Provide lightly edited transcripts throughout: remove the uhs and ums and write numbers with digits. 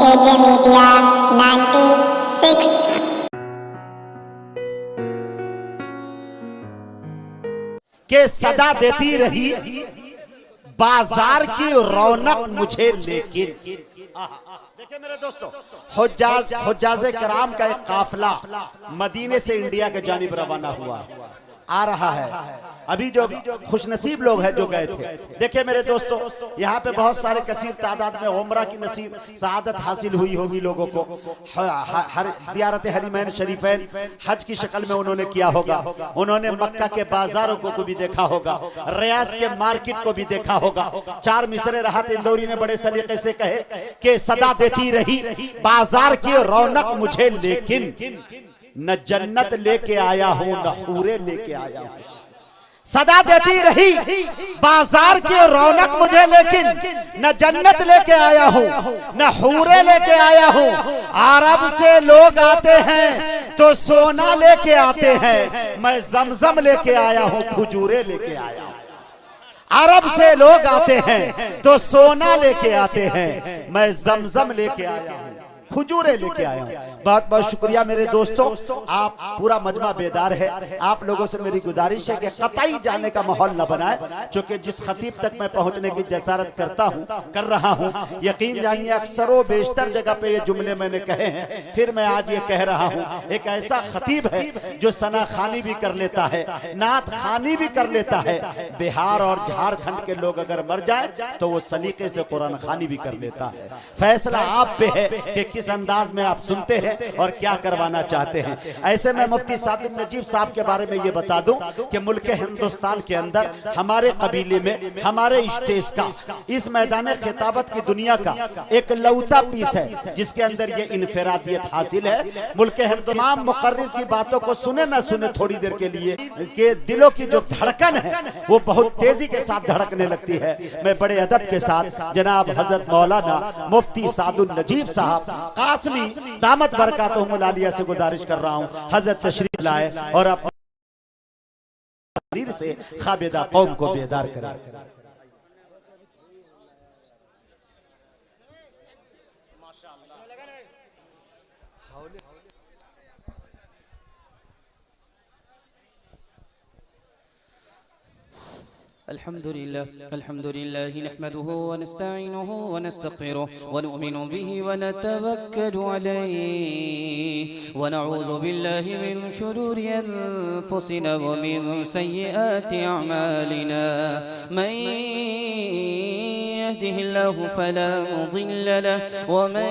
एजे media 96। के सदा देती रही बाजार की रौनक मुझे, लेकिन देखिए मेरे दोस्तों, हुज्जाज़े कराम का एक काफिला मदीने से इंडिया के जानिब रवाना हुआ आ रहा है। अभी जो खुशनसीब लोग हैं जो गए थे, देखिए मेरे दोस्तों, यहाँ पे बहुत सारे कसीर तादाद में उम्रा की नसीब सआदत हासिल हुई होगी लोगों को। हर ज़ियारत हरीमैन शरीफैन हज की शक्ल में उन्होंने किया होगा। उन्होंने मक्का के बाजारों को भी देखा होगा, रियाज के मार्केट को भी देखा होगा। चार मिसरे राहत इंदौरी ने बड़े सलीके से कहे कि सदा देती रही बाजार की रौनक मुझे, लेकिन न जन्नत लेके आया हूं न हूरे लेके आया हूं। सदा देती रही बाजार की रौनक मुझे, लेकिन न जन्नत लेके आया हूं न हूरे लेके आया हूं। अरब से लोग आते हैं तो सोना लेके आते हैं, मैं जमजम लेके आया हूं, खजूरे लेके आया हूं। अरब से लोग आते हैं तो सोना लेके आते हैं, मैं जमजम लेके आया हूं, खजूरे लेके आया हूं। बहुत बहुत शुक्रिया मेरे दोस्तों, आप पूरा मजमा बेदार है। आप लोगों से मेरी गुजारिश है कि कतई जाने का माहौल न बनाए, क्योंकि जिस खतीब तक मैं पहुंचने की जसारत कर रहा हूं, यकीन जानिए अक्सरों बेशतर जगह पे ये जुमले मैंने कहे हैं, फिर मैं आज ये कह रहा हूं। एक ऐसा खतीब है जो सना खानी भी कर लेता है, नात खानी भी कर लेता है। बिहार और झारखंड के लोग अगर मर जाए तो वो सलीके से कुरान खानी भी कर लेता है। फैसला आप पे है कि किस अंदाज में आप सुनते हैं और क्या करवाना चाहते हैं। ऐसे में मुफ्ती सादिक नजीब साहब के बारे में ये बता दूं कि मुल्क हिंदुस्तान के अंदर हमारे कबीले में, हमारे स्टेज का, इस मैदान खिताबत की दुनिया का एक लौता पीस है जिसके अंदर ये इनफरादियत हासिल है। मुल्क तमाम मुकर्रिर की बातों को सुने ना सुने थोड़ी देर के लिए के दिलों की जो धड़कन है वो बहुत तेजी के साथ धड़कने लगती है। मैं बड़े अदब के साथ जनाब हजरत मौलाना मुफ्ती सादुल नजीब साहब कासमी दामत बरकातुहुमुल आलिया से गुजारिश कर रहा हूं, हजरत तशरीफ लाए और अपनी से खाबेदा कौम को बेदार करें। अल्हम्दुलिल्लाह नहमदुहु व नस्तईनुहु व नस्तगफिरुहु व नु'मिनु बिही व नतवक्कलु अलैहि व नऊज़ु बिल्लाहि मिन शुरूरि अनफुसिना व मिन सय्यिआति अअमालिना। मन यहदिहिल्लाहु फला मुदिल्ल लहु व मन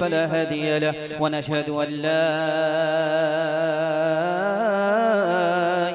फला हादिय लहु व नशहदु अन ला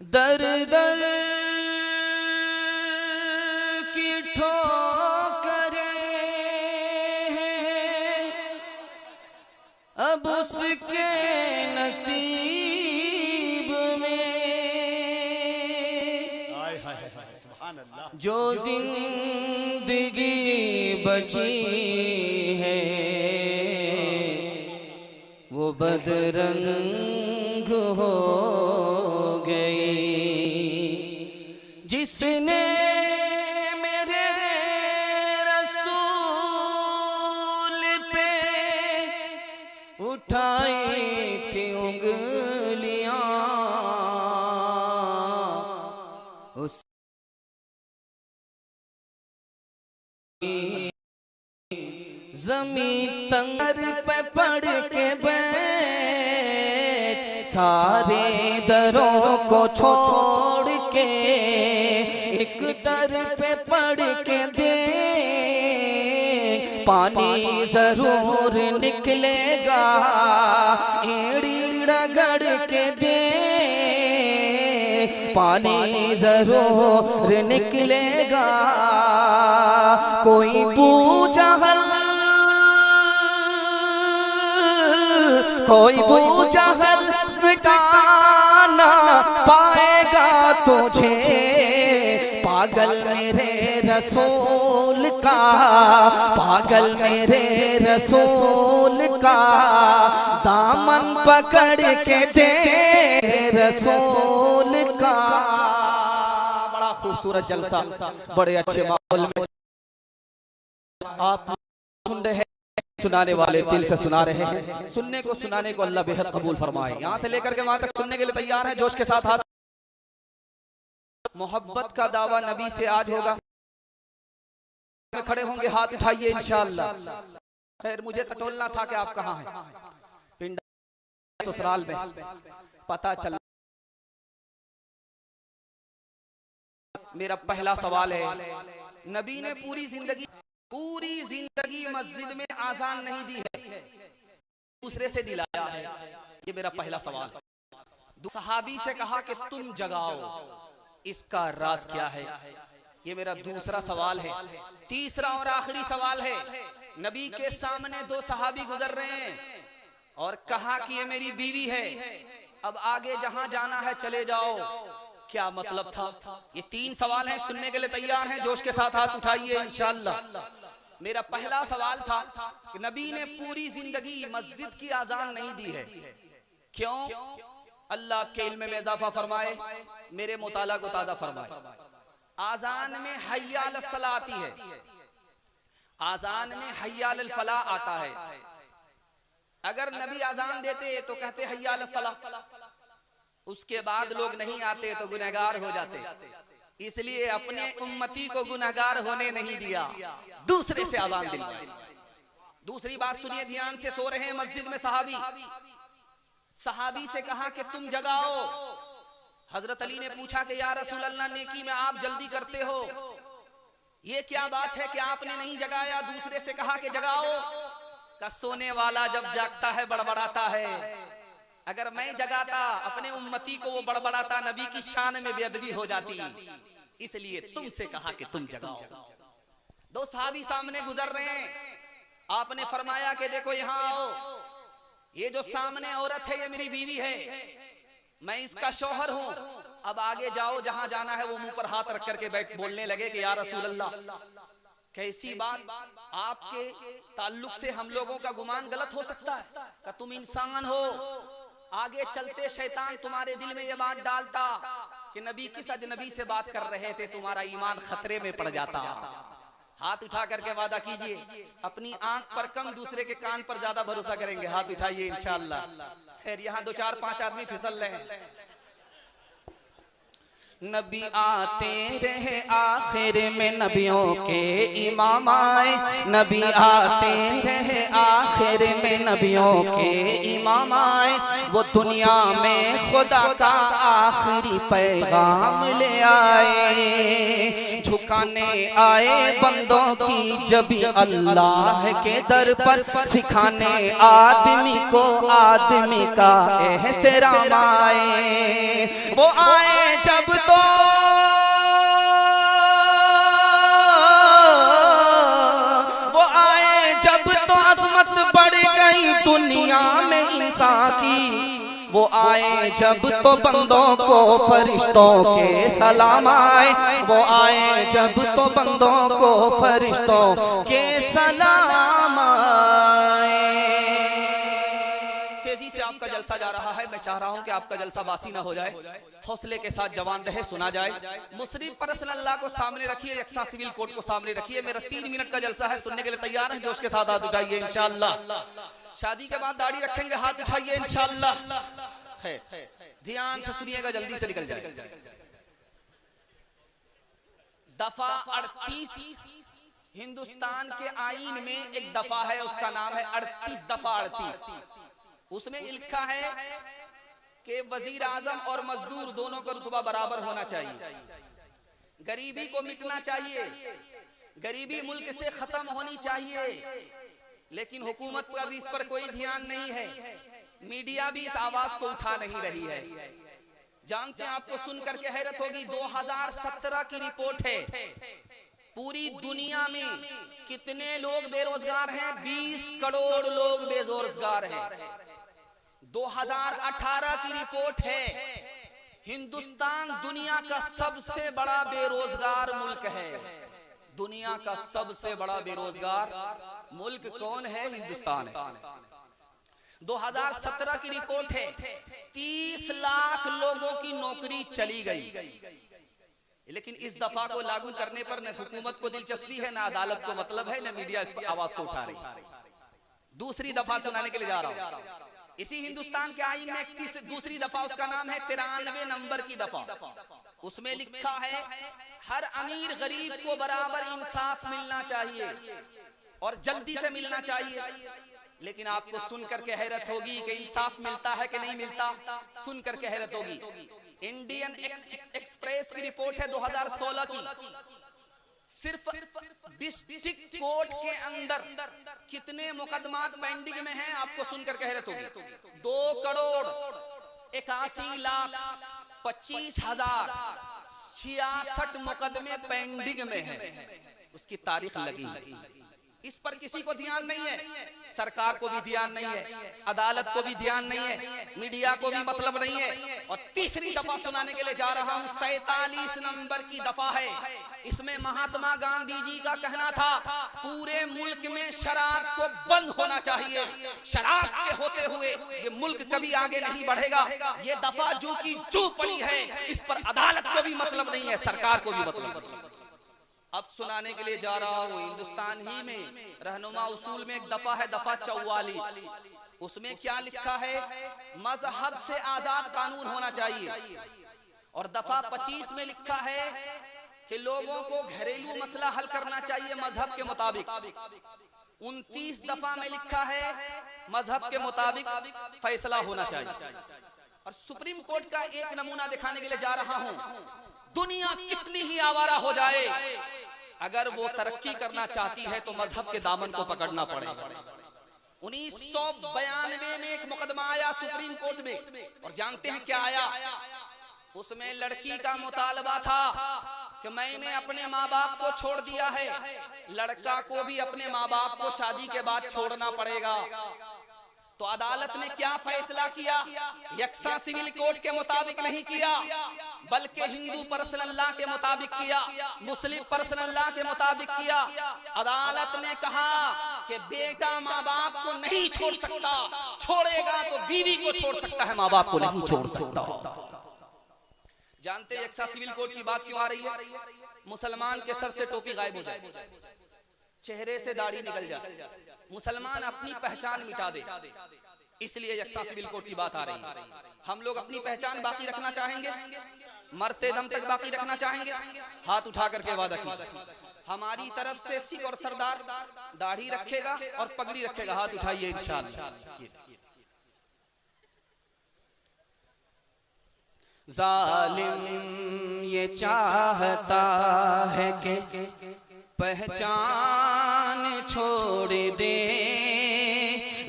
दर दर की ठोकरें हैं अब उसके नसीब में, जो जिंदगी बची है वो बदरंग हो गई। जिसने मेरे रसूल पे उठाई थी उंगलियां, जमीन तंगर पे पड़ के बैठ, सारे दरों को छोड़ के एक दर पे पड़ के दे, पानी जरूर निकलेगा, एड़ी रगड़ के दे, पानी जरूर निकलेगा। कोई बूजहल, कोई बूजहल मिटाना पाएगा तुझे, पागल मेरे रसूल का, पागल मेरे रसूल का, दामन पकड़ के दे रसूल का। बड़ा खूबसूरत जलसा, बड़े अच्छे माहौल में आप सुन रहे हैं, सुनाने वाले दिल से सुना रहे हैं। सुनने को सुनाने को अल्लाह बेहद कबूल फरमाए। यहाँ से लेकर के वहां तक सुनने के लिए तैयार है, जोश के साथ हाथ। मोहब्बत का दावा नबी से आज होगा, खड़े होंगे, हाथ उठाइए इंशाअल्लाह। खैर मुझे टटोलना था कि आप कहाँ हैं, पिंड ससुराल में। पता चला मेरा पहला सवाल है, नबी ने पूरी जिंदगी मस्जिद में आजान नहीं दी है, दूसरे से दिलाया है। ये मेरा पहला सवाल। सहाबी से कहा कि तुम जगाओ, इसका राज क्या है? ये मेरा दूसरा सवाल है। तीसरा और आखिरी सवाल है, नबी के सामने दो सहाबी गुजर रहे हैं और कहा कि ये मेरी बीवी है, अब आगे जहां जाना है चले जाओ, क्या मतलब था? ये तीन सवाल हैं, सुनने के लिए तैयार हैं? जोश के साथ हाथ उठाइए इंशाअल्लाह। मेरा पहला सवाल था कि नबी ने पूरी जिंदगी मस्जिद की आजान नहीं दी है, क्यों? अल्लाह के इल्म में इजाफा फरमाए, मेरे मुताला को ताजा फरमाए। आजान में हय्या अल सलाह आती है, आजान में हय्या अल फलाह आता है। अगर नबी आजान देते तो कहते हय्या अल सलाह, उसके बाद लोग नहीं आते तो गुनहगार हो जाते, इसलिए अपने उम्मती को गुनहगार होने नहीं दिया, दूसरे से आजान दिलवाई। दूसरी बात सुनिए ध्यान से, सो रहे हैं मस्जिद में सहाबी, सहाबी से कहा कि तुम जगाओ। हजरत अली ने पूछा कि या रसूल अल्लाह, नेकी में आप जल्दी करते हो, ये क्या बात है कि आपने नहीं जगाया? दूसरे से कहा कि जगाओ। का सोने वाला जब जागता है बड़बड़ाता है, अगर मैं जगाता अपने उम्मती को वो बड़बड़ाता, नबी की शान में बेअदबी हो जाती, इसलिए तुमसे कहा कि तुम जगाओ। दो सहाबी सामने गुजर रहे हैं, आपने फरमाया कि देखो यहाँ आओ, ये जो सामने औरत है ये मेरी बीवी है, मैं इसका शौहर हूँ, अब आगे जाओ जहां जाना है। वो मुंह पर हाथ रख करके बैठ बोलने लगे कि या रसूल अल्लाह, कैसी बात, आपके ताल्लुक से हम लोगों का गुमान गलत हो सकता है? कि तुम इंसान हो, आगे चलते शैतान तुम्हारे दिल में ये बात डालता कि नबी किस अजनबी से बात कर रहे थे, तुम्हारा ईमान खतरे में पड़ जाता। हाथ उठा करके वादा कीजिए, अपनी आंख पर कम, दूसरे के कान पर ज्यादा भरोसा करेंगे। हाथ उठाइए इंशाअल्लाह। खैर यहाँ 2 4 5 आदमी फिसल रहे हैं। नबी आते रहे आखिर में नबियों के इमाम आए, नबी आते रहे आखिर में नबियों के इमाम आए, वो दुनिया में खुदा का आखिरी पैगाम ले आए। झुकाने आए बंदों की जबी अल्लाह के दर पर, सिखाने आदमी को आदमी का एहतराम आए। वो आए जब तो वो आए जब तो अजमत बढ़ गई दुनिया में इंसान की, वो आए जब तो बंदों को फरिश्तों के सलाम आए, वो आए जब तो बंदों को फरिश्तों के सलाम आए। तेजी से आपका जलसा जा रहा है, मैं चाह रहा हूं कि आपका जलसा बासी ना हो जाए, हौसले के साथ जवान रहे, सुना जाए। मुस्लिम पर्सनल अल्लाह को सामने रखिए, यकसा सिविल कोड को सामने रखिए। मेरा 3 मिनट का जलसा है, सुनने के लिए तैयार है? जोश के साथ हाथ उठाइए इंशाअल्लाह। शादी के बाद दाढ़ी रखेंगे, हाथ उठाइए इंशाअल्लाह। ध्यान से सुनिएगा, जल्दी से निकल जाए। दफा 38 हिंदुस्तान के आईन में एक दफा है, उसका नाम है 38 दफा 38। उसमें लिखा है कि वजीर आजम और मजदूर दोनों का रुतबा बराबर होना चाहिए, गरीबी को मिटना चाहिए, गरीबी मुल्क से खत्म होनी चाहिए। लेकिन हुकूमत का भी इस पर कोई ध्यान नहीं है, मीडिया भी इस आवाज को उठा नहीं रही है। जानते हैं, आपको सुनकर के हैरत होगी, 2017 की रिपोर्ट है, पूरी दुनिया में कितने लोग बेरोजगार हैं? 20 करोड़ लोग बेरोजगार हैं। 2018 की रिपोर्ट है, हिंदुस्तान दुनिया का सबसे बड़ा बेरोजगार मुल्क है। दुनिया का सबसे बड़ा बेरोजगार मुल्क कौन है? हिंदुस्तान है। 2017 की रिपोर्ट है, 30 लाख लोगों की नौकरी चली गई। लेकिन इस दफा को लागू करने पर न हुकूमत को दिलचस्पी है, न अदालत को मतलब है, न मीडिया इस पर आवाज को उठा रही। दूसरी दफा सुनाने के लिए जा रहा हूं। इसी हिंदुस्तान के आईन में दूसरी दफा, उसका नाम है 93 नंबर की दफा। उसमें लिखा है हर अमीर गरीब को बराबर इंसाफ मिलना चाहिए और जल्दी से मिलना चाहिए। लेकिन आपको सुनकर के हैरत होगी कि इंसाफ मिलता है कि नहीं मिलता। सुनकर के हैरत होगी, इंडियन एक्सप्रेस की रिपोर्ट है 2016 की, सिर्फ डिस्ट्रिक्ट कोर्ट के अंदर कितने मुकदमात पेंडिंग में हैं, आपको सुनकर के हैरत होगी। 2 करोड़ 81 लाख 25,000 66 मुकदमे पेंडिंग में हैं। उसकी तारीख लगी। इस पर किसी को ध्यान नहीं है, सरकार को भी ध्यान नहीं है, अदालत को भी ध्यान नहीं है, मीडिया को भी मतलब नहीं है। और तीसरी दफा सुनाने के लिए जा रहा हूं, 47 नंबर की दफा है। इसमें महात्मा गांधी जी का कहना था पूरे मुल्क में शराब को बंद होना चाहिए, शराब के होते हुए ये मुल्क कभी आगे नहीं बढ़ेगा। ये दफा जो की जो पड़ी है, इस पर अदालत को भी मतलब नहीं है, सरकार को भी मतलब नहीं है। अब सुनाने के लिए जा रहा हूं, हिंदुस्तान ही में रहनुमा उसूल में एक दफा है, दफा 44। उसमें क्या लिखा है? मजहब से आजाद कानून होना चाहिए। और दफा 25 में लिखा है कि लोगों को घरेलू मसला हल करना चाहिए मजहब के मुताबिक। 29 दफा में लिखा है मजहब के मुताबिक फैसला होना चाहिए। और सुप्रीम कोर्ट का एक नमूना दिखाने के लिए जा रहा हूं। दुनिया कितनी ही आवारा हो जाए, अगर वो तरक्की करना चाहती है तो मजहब के दामन को पकड़ना पड़ेगा। 1992 में एक मुकदमा आया सुप्रीम कोर्ट में, और जानते हैं क्या आया? उसमें लड़की का मुतालबा था कि मैंने अपने माँ बाप को छोड़ दिया है, लड़का को भी अपने माँ बाप को शादी के बाद छोड़ना पड़ेगा। तो अदालत ने क्या फैसला किया? यकसा सिविल कोड के मुताबिक नहीं किया, बल्कि हिंदू पर्सनल लॉ के मुताबिक किया, मुस्लिम पर्सनल लॉ के मुताबिक किया। अदालत ने कहा कि बेटा माँ बाप को नहीं छोड़ सकता, छोड़ेगा तो बीवी को छोड़ सकता है, माँ बाप को नहीं छोड़ सकता। जानते यकसा सिविल कोड की बात क्यों आ रही है? मुसलमान के सर से टोपी गायब हो जाए, चेहरे से दाढ़ी निकल जाए, मुसलमान अपनी पहचान मिटा दे, इसलिए यकसा सिविल कोड की बात आ रही है। हम लोग अपनी पहचान बाकी रखना चाहेंगे, मरते दम तक बाकी रखना चाहेंगे? हाथ उठा करके वादा कीजिए। हमारी तरफ से सिख और सरदार दाढ़ी रखेगा और पगड़ी रखेगा, हाथ उठाइए इंशाअल्लाह। जालिम ये चाहता है कि पहचान छोड़ दे,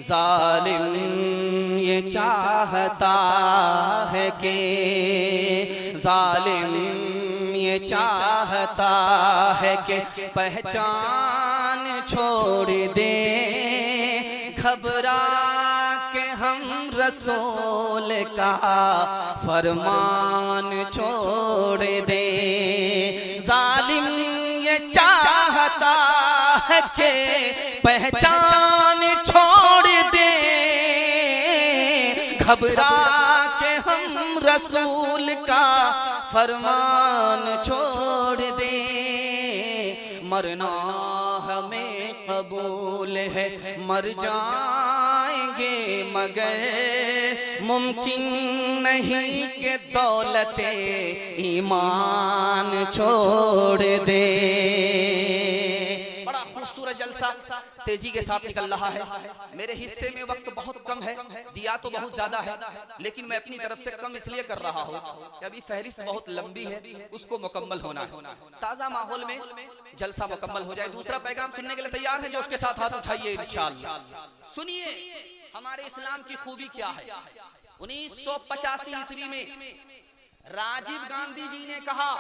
जालिम ये चाहता है कि जालिम ये चाहता है कि पहचान छोड़ दे, घबरा के हम रसूल का फरमान छोड़ दे। जालिम ये चाहता है कि पहचान छोड़ दे, घबरा के हम रसूल का फरमान छोड़ दे। मरना हमें कबूल है, मर जाएंगे मगर मुमकिन नहीं कि दौलते ईमान छोड़ दे। बड़ा जलसा तेजी के साथ निकल रहा है। मेरे हिस्से में वक्त बहुत कम है, दिया तो बहुत ज्यादा है, लेकिन मैं अपनी तरफ से कम इसलिए कर रहा हूँ कि अभी फहरिस्त बहुत लंबी है, उसको मुकम्मल होना है। ताजा माहौल में जलसा मुकम्मल हो जाए। दूसरा पैगाम सुनने के लिए तैयार है जो उसके साथ हाथ उठाइए इंशाअल्लाह। सुनिए हमारे इस्लाम की खूबी क्या है। 1985 ईस्वी में राजीव गांधी जी ने कहा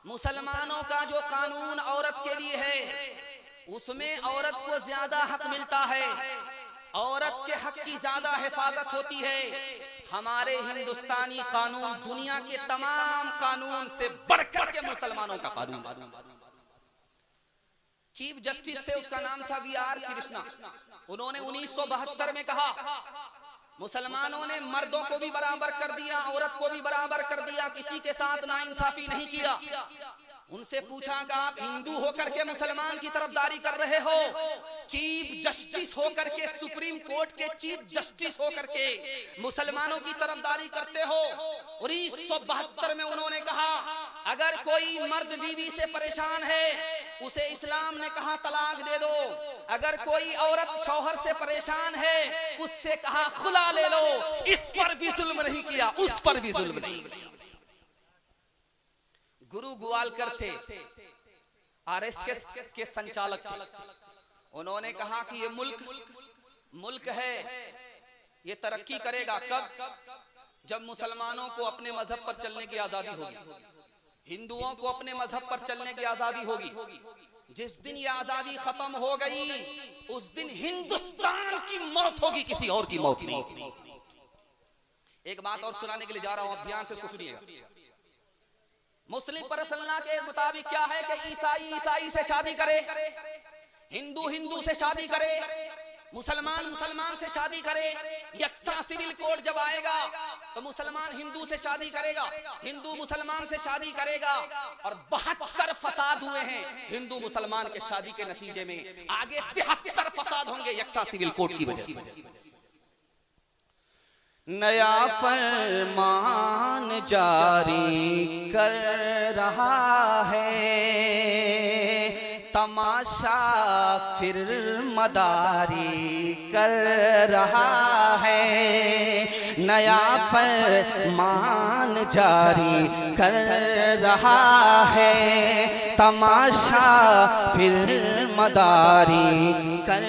मुसलमानों का जो कानून औरत के लिए है उसमें औरत को ज्यादा हक मिलता है, औरत के हक की ज्यादा हिफाजत होती है। हमारे हिंदुस्तानी कानून दुनिया के तमाम कानून से बढ़कर के मुसलमानों का कानून। चीफ जस्टिस थे, उसका नाम था वी.आर. कृष्णा। उन्होंने 1972 में कहा मुसलमानों ने मर्दों को भी बराबर कर दिया, औरत को भी बराबर कर दिया, किसी के साथ नाइंसाफी नहीं किया। उनसे पूछा कि आप हिंदू होकर के मुसलमान की तरफदारी कर रहे हो, चीफ जस्टिस होकर के, सुप्रीम कोर्ट के चीफ जस्टिस होकर के मुसलमानों की तरफदारी करते हो। 1972 में उन्होंने कहा अगर कोई मर्द बीवी से परेशान है उसे इस्लाम ने कहा तलाक दे दो, अगर कोई औरत शौहर से परेशान है उससे कहा खुला ले लो। इस पर भी जुल्म नहीं किया, उस पर भी जुल्म नहीं किया। गुरु ग्वालकर थे, आरएसएस के संचालक थे। उन्होंने कहा कि ये मुल्क है, ये तरक्की करेगा कब? जब मुसलमानों को अपने मजहब पर चलने की आजादी होगी, हिंदुओं को अपने मजहब पर चलने की आजादी होगी। जिस दिन ये आजादी खत्म हो गई उस दिन हिंदुस्तान की मौत होगी, किसी और की मौत नहीं। एक बात और सुनाने के लिए जा रहा हूं, ध्यान से इसको सुनिएगा। मुस्लिम परसल्ला के मुताबिक क्या है कि ईसाई से शादी करे, हिंदू से शादी करे, मुसलमान से शादी करे। यकसा सिविल कोड जब आएगा तो मुसलमान हिंदू से शादी करेगा, हिंदू मुसलमान से शादी करेगा। और 72 फसाद हुए हैं हिंदू मुसलमान के शादी के नतीजे में, आगे 73 फसाद होंगे यकसा सिविल कोड की वजह से। नया फरमान जारी कर रहा है, तमाशा फिर मदारी कर रहा है। नया फरमान जारी कर रहा है, तमाशा फिर मदारी कर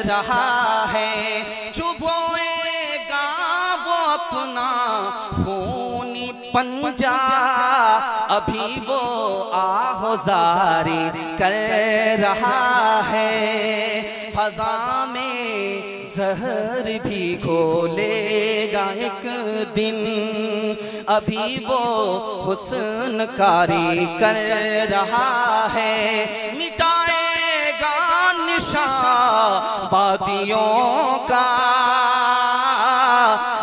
रहा है। जो बोएगा वो अपना खूनी पंजा, अभी वो आहोजारी कर रहा है। फजा में जहर भी घोलेगा एक दिन, अभी वो हुस्न कारी कर रहा है। मिटाएगा निशान बादियों का,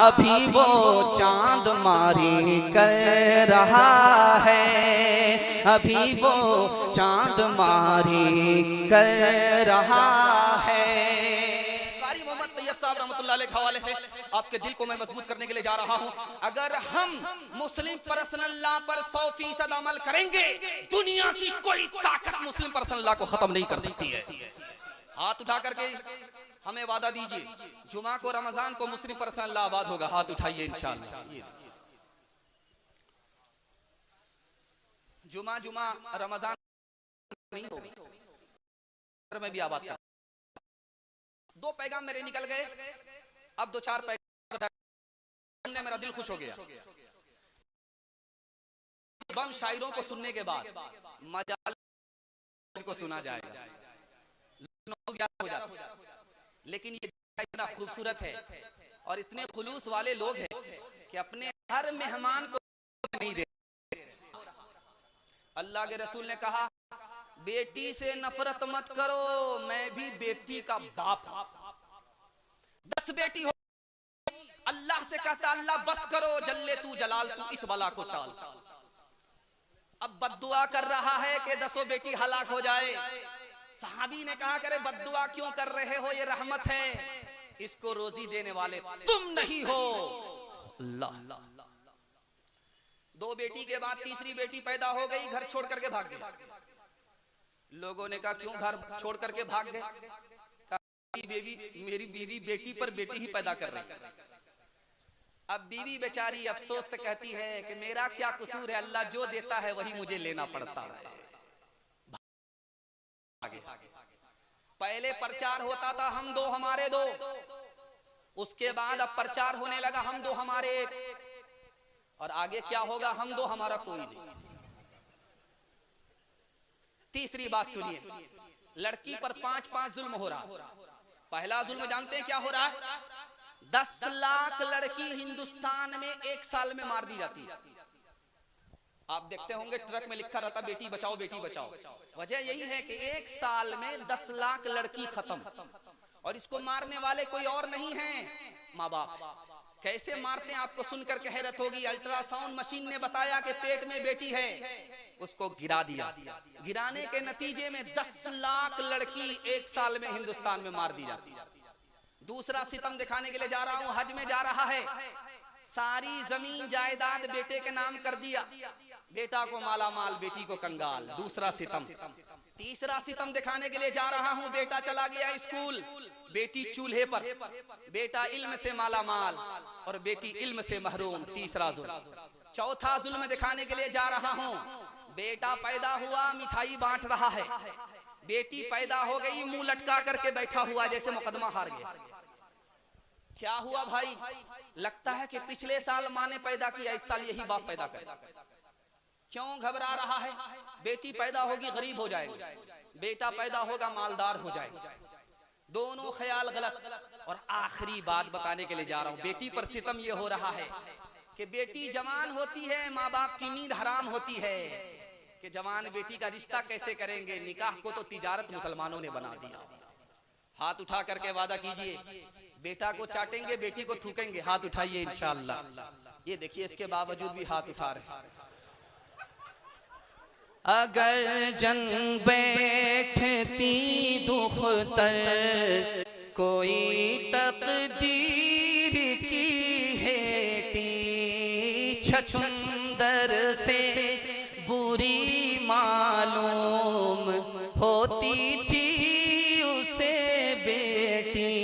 अभी वो चांद मारी कर रहा है, अभी वो चांद मारी कर रहा है। कारी मोहम्मद तैयब साहब रहमतुल्लाह अलैह के हवाले से आपके दिल को मैं मजबूत करने के लिए जा रहा हूं। अगर हम मुस्लिम पर्सनल लॉ पर 100% अमल करेंगे, दुनिया की कोई ताकत मुस्लिम पर्सनल लॉ को खत्म नहीं कर सकती है। हाथ उठा करके हमें वादा दीजिए, जुमा को रमजान को मुस्लिम पर्सनल लॉ आबाद होगा। हाथ उठाइए इंशाअल्लाह। जुमा रमजान नहीं होगा, मैं भी आबाद कर। 2 पैगाम मेरे निकल गए, अब 2-4 पैगाम मेरा दिल खुश हो गया। बम शायरों को सुनने के बाद मजाल को सुना जाएगा, हो जाता। लेकिन ये इतना खूबसूरत है और इतने खुलूस वाले लोग हैं कि अपने हर मेहमान को नहीं दे। अल्लाह के रसूल ने कहा बेटी से नफरत मत करो, मैं भी बेटी का बाप हूं। 10 बेटी हो, अल्लाह से कहता अल्लाह बस करो, जल्ले तू जलाल तू, इस बला को टाल। अब बद्दुआ कर रहा है कि 10 बेटी हलाक हो जाए। सहाबी ने कहा करे बद्दुआ क्यों कर रहे हो, ये रहमत है, इसको रोजी देने वाले तुम नहीं हो। अल्लाह। 2 बेटी के बाद तीसरी बेटी पैदा हो गई, घर छोड़ करके भाग गई। लोगों ने कहा क्यों घर छोड़ करके भाग गए? मेरी बीवी बेटी पर बेटी ही पैदा कर रही है। अब बीवी बेचारी अफसोस से कहती है कि मेरा क्या कसूर है, अल्लाह जो देता है वही मुझे लेना पड़ता है। पहले प्रचार होता था हम दो हमारे दो, उसके बाद अब प्रचार होने लगा हम दो हमारे एक, और आगे क्या होगा हम दो हमारा कोई नहीं। तीसरी बात सुनिए, लड़की पर 5-5 जुल्म हो रहा। पहला जुल्म जानते हैं क्या हो रहा है? 10 लाख लड़की हिंदुस्तान में 1 साल में मार दी जाती है। आप देखते होंगे ट्रक में लिखा रहता बेटी बचाओ बेटी बचाओ। वजह यही है कि 1 साल में 10 लाख लड़की खत्म, और इसको मारने वाले कोई और नहीं है, माँ बाप। कैसे मारते हैं आपको सुनकर के हैरत होगी। अल्ट्रासाउंड मशीन ने बताया कि पेट में बेटी है, उसको गिरा दिया। गिराने के नतीजे में 10 लाख लड़की 1 साल में हिंदुस्तान में मार दी जाती है। दूसरा सितम दिखाने के लिए जा रहा हूं, हज में जा रहा है, सारी जमीन जायदाद बेटे के नाम कर दिया, बेटा को माला माल बेटी को कंगाल। दूसरा सितम। तीसरा सितम दिखाने के लिए जा रहा हूं, बेटा चला गया स्कूल, बेटी चूल्हे पर, बेटा इल्म से माला माल और बेटी इल्म से महरूम। तीसरा जुल्म। चौथा जुल्म दिखाने के लिए जा रहा हूं, बेटा पैदा हुआ मिठाई बांट रहा है, बेटी पैदा हो गई मुंह लटका करके बैठा हुआ जैसे मुकदमा हार गया। क्या हुआ भाई? लगता है कि पिछले साल माँ ने पैदा किया, इस साल यही बाप पैदा कर। क्यों घबरा रहा है? बेटी पैदा होगी गरीब हो जाएगी, बेटा पैदा होगा मालदार हो जाएगा। दोनों ख्याल गलत। और आखिरी बात बताने के लिए जा रहा हूं, बेटी पर सितम ये हो रहा है कि बेटी जवान होती है, माँ बाप की नींद हराम होती है कि जवान बेटी का रिश्ता कैसे करेंगे। निकाह को तो तिजारत मुसलमानों ने बना दिया। हाथ उठा करके वादा कीजिए, बेटा को चाटेंगे बेटी को थूकेंगे। हाथ उठाइए इंशाअल्लाह। ये देखिए इसके बावजूद भी हाथ उठा रहे। अगर जन बैठती दुख्तर कोई तकदीर की हेटी, छछुंदर से बुरी मालूम होती थी उसे बेटी।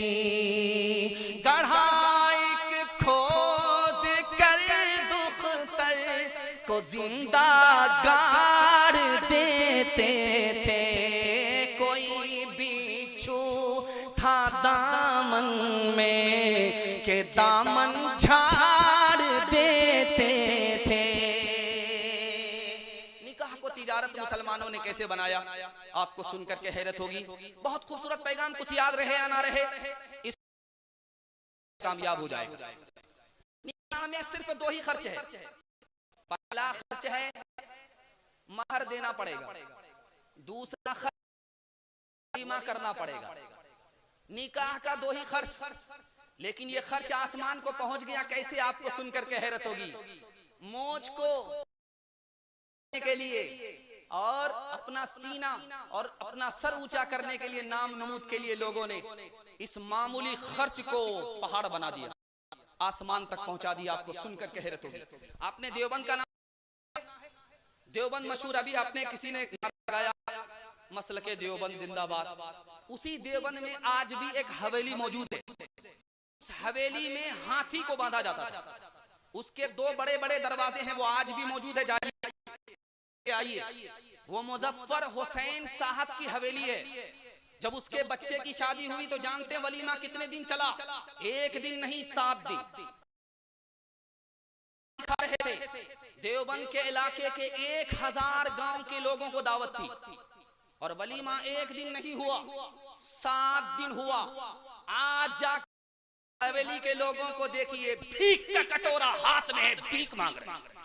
गढ़ाई खोद कर दुख्तर को जिंदा गाड़ देते थे, कोई बिच्छू था दामन में के दामन झाड़ देते थे। निकाह को तिजारत मुसलमानों ने कैसे बनाया, आपको सुनकर के हैरत होगी। बहुत खूबसूरत पैगाम, कुछ याद रहे या ना रहे, इस कामयाब हो जाएगा। निकाह में सिर्फ 2 ही खर्च है। पहला खर्च है महर देना पड़ेगा, दूसरा खर्च वलीमा करना पड़ेगा। निकाह का 2 ही खर्च, लेकिन ये खर्च आसमान को पहुंच गया कैसे, आपको सुनकर के हैरत होगी। मोच को के लिए और अपना सीना और अपना सर ऊंचा करने के लिए, नाम नमूद के लिए लोगों ने इस मामूली खर्च को पहाड़ बना दिया, आसमान तक पहुंचा दिया। आपको सुनकर के हैरत होगी। आपने देवबंद का नाम, देवबंद मशहूर, अभी आपने किसी ने लगाया मसलके देवबंद जिंदाबाद। उसी देवबंद में आज भी एक हवेली मौजूद है। उस हवेली में हाथी को बांधा जाता था। उसके 2 बड़े बड़े दरवाजे हैं, वो आज भी मौजूद है। जाइए आइए, वो मुजफ्फर हुसैन साहब की हवेली है। जब उसके बच्चे की शादी हुई तो जानते हैं वलीमा कितने दिन चला? 1 दिन नहीं 7 दिन खा रहे थे। देवबंद के इलाके के 1000 गांव के लोगों को दावत थी, और वलीमा 1 दिन नहीं हुआ, 7 दिन हुआ। आज जा हवेली के लोगों को देखिए, भीख का कटोरा हाथ में है, भीख मांग रहे हैं।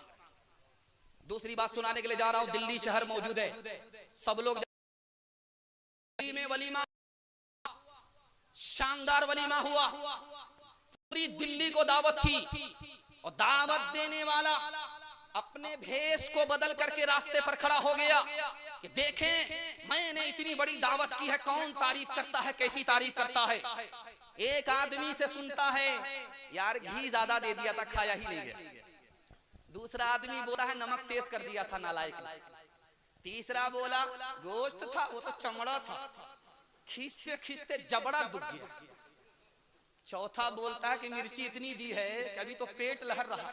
दूसरी बात सुनाने के लिए जा रहा हूं, दिल्ली शहर मौजूद है, सब लोग में वलीमा, शानदार वलीमा हुआ, पूरी दिल्ली को दावत थी। और दावत देने वाला अपने भेष को बदल करके रास्ते पर खड़ा हो गया कि देखें मैंने इतनी बड़ी दावत की है, कौन तारीफ करता है, कैसी तारीफ करता है। एक आदमी से सुनता है, यार घी ज्यादा दे दिया था, खाया ही नहीं गया। दूसरा आदमी बोला है नमक तेज कर दिया था, नालायक। तीसरा बोला गोश्त था, वो तो चमड़ा था, खींचते खींचते जबड़ा दुख गया। चौथा बोलता है कि मिर्ची इतनी दी है कि अभी तो पेट लहर रहा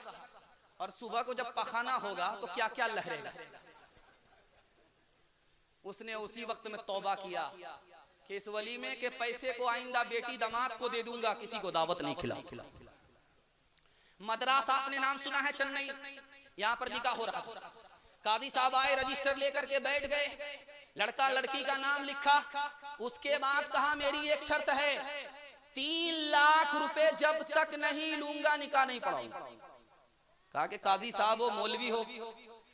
और सुबह को जब पखाना होगा तो क्या क्या लहरेगा। उसने उसी वक्त में तौबा किया कि इस वलीमे के पैसे को आइंदा बेटी दामाद को दे दूंगा, किसी को दावत नहीं खिला। मद्रासा आपने नाम सुना है चेन्नई, यहाँ पर निकाह हो रहा था। काजी साहब आए, रजिस्टर लेकर के बैठ गए, लड़का लड़की का नाम लिखा। उसके बाद कहा मेरी एक शर्त है, 3 लाख रुपए जब तक नहीं लूंगा निकाह नहीं पढ़ाऊंगा। कहा कि काजी साहब वो मौलवी हो,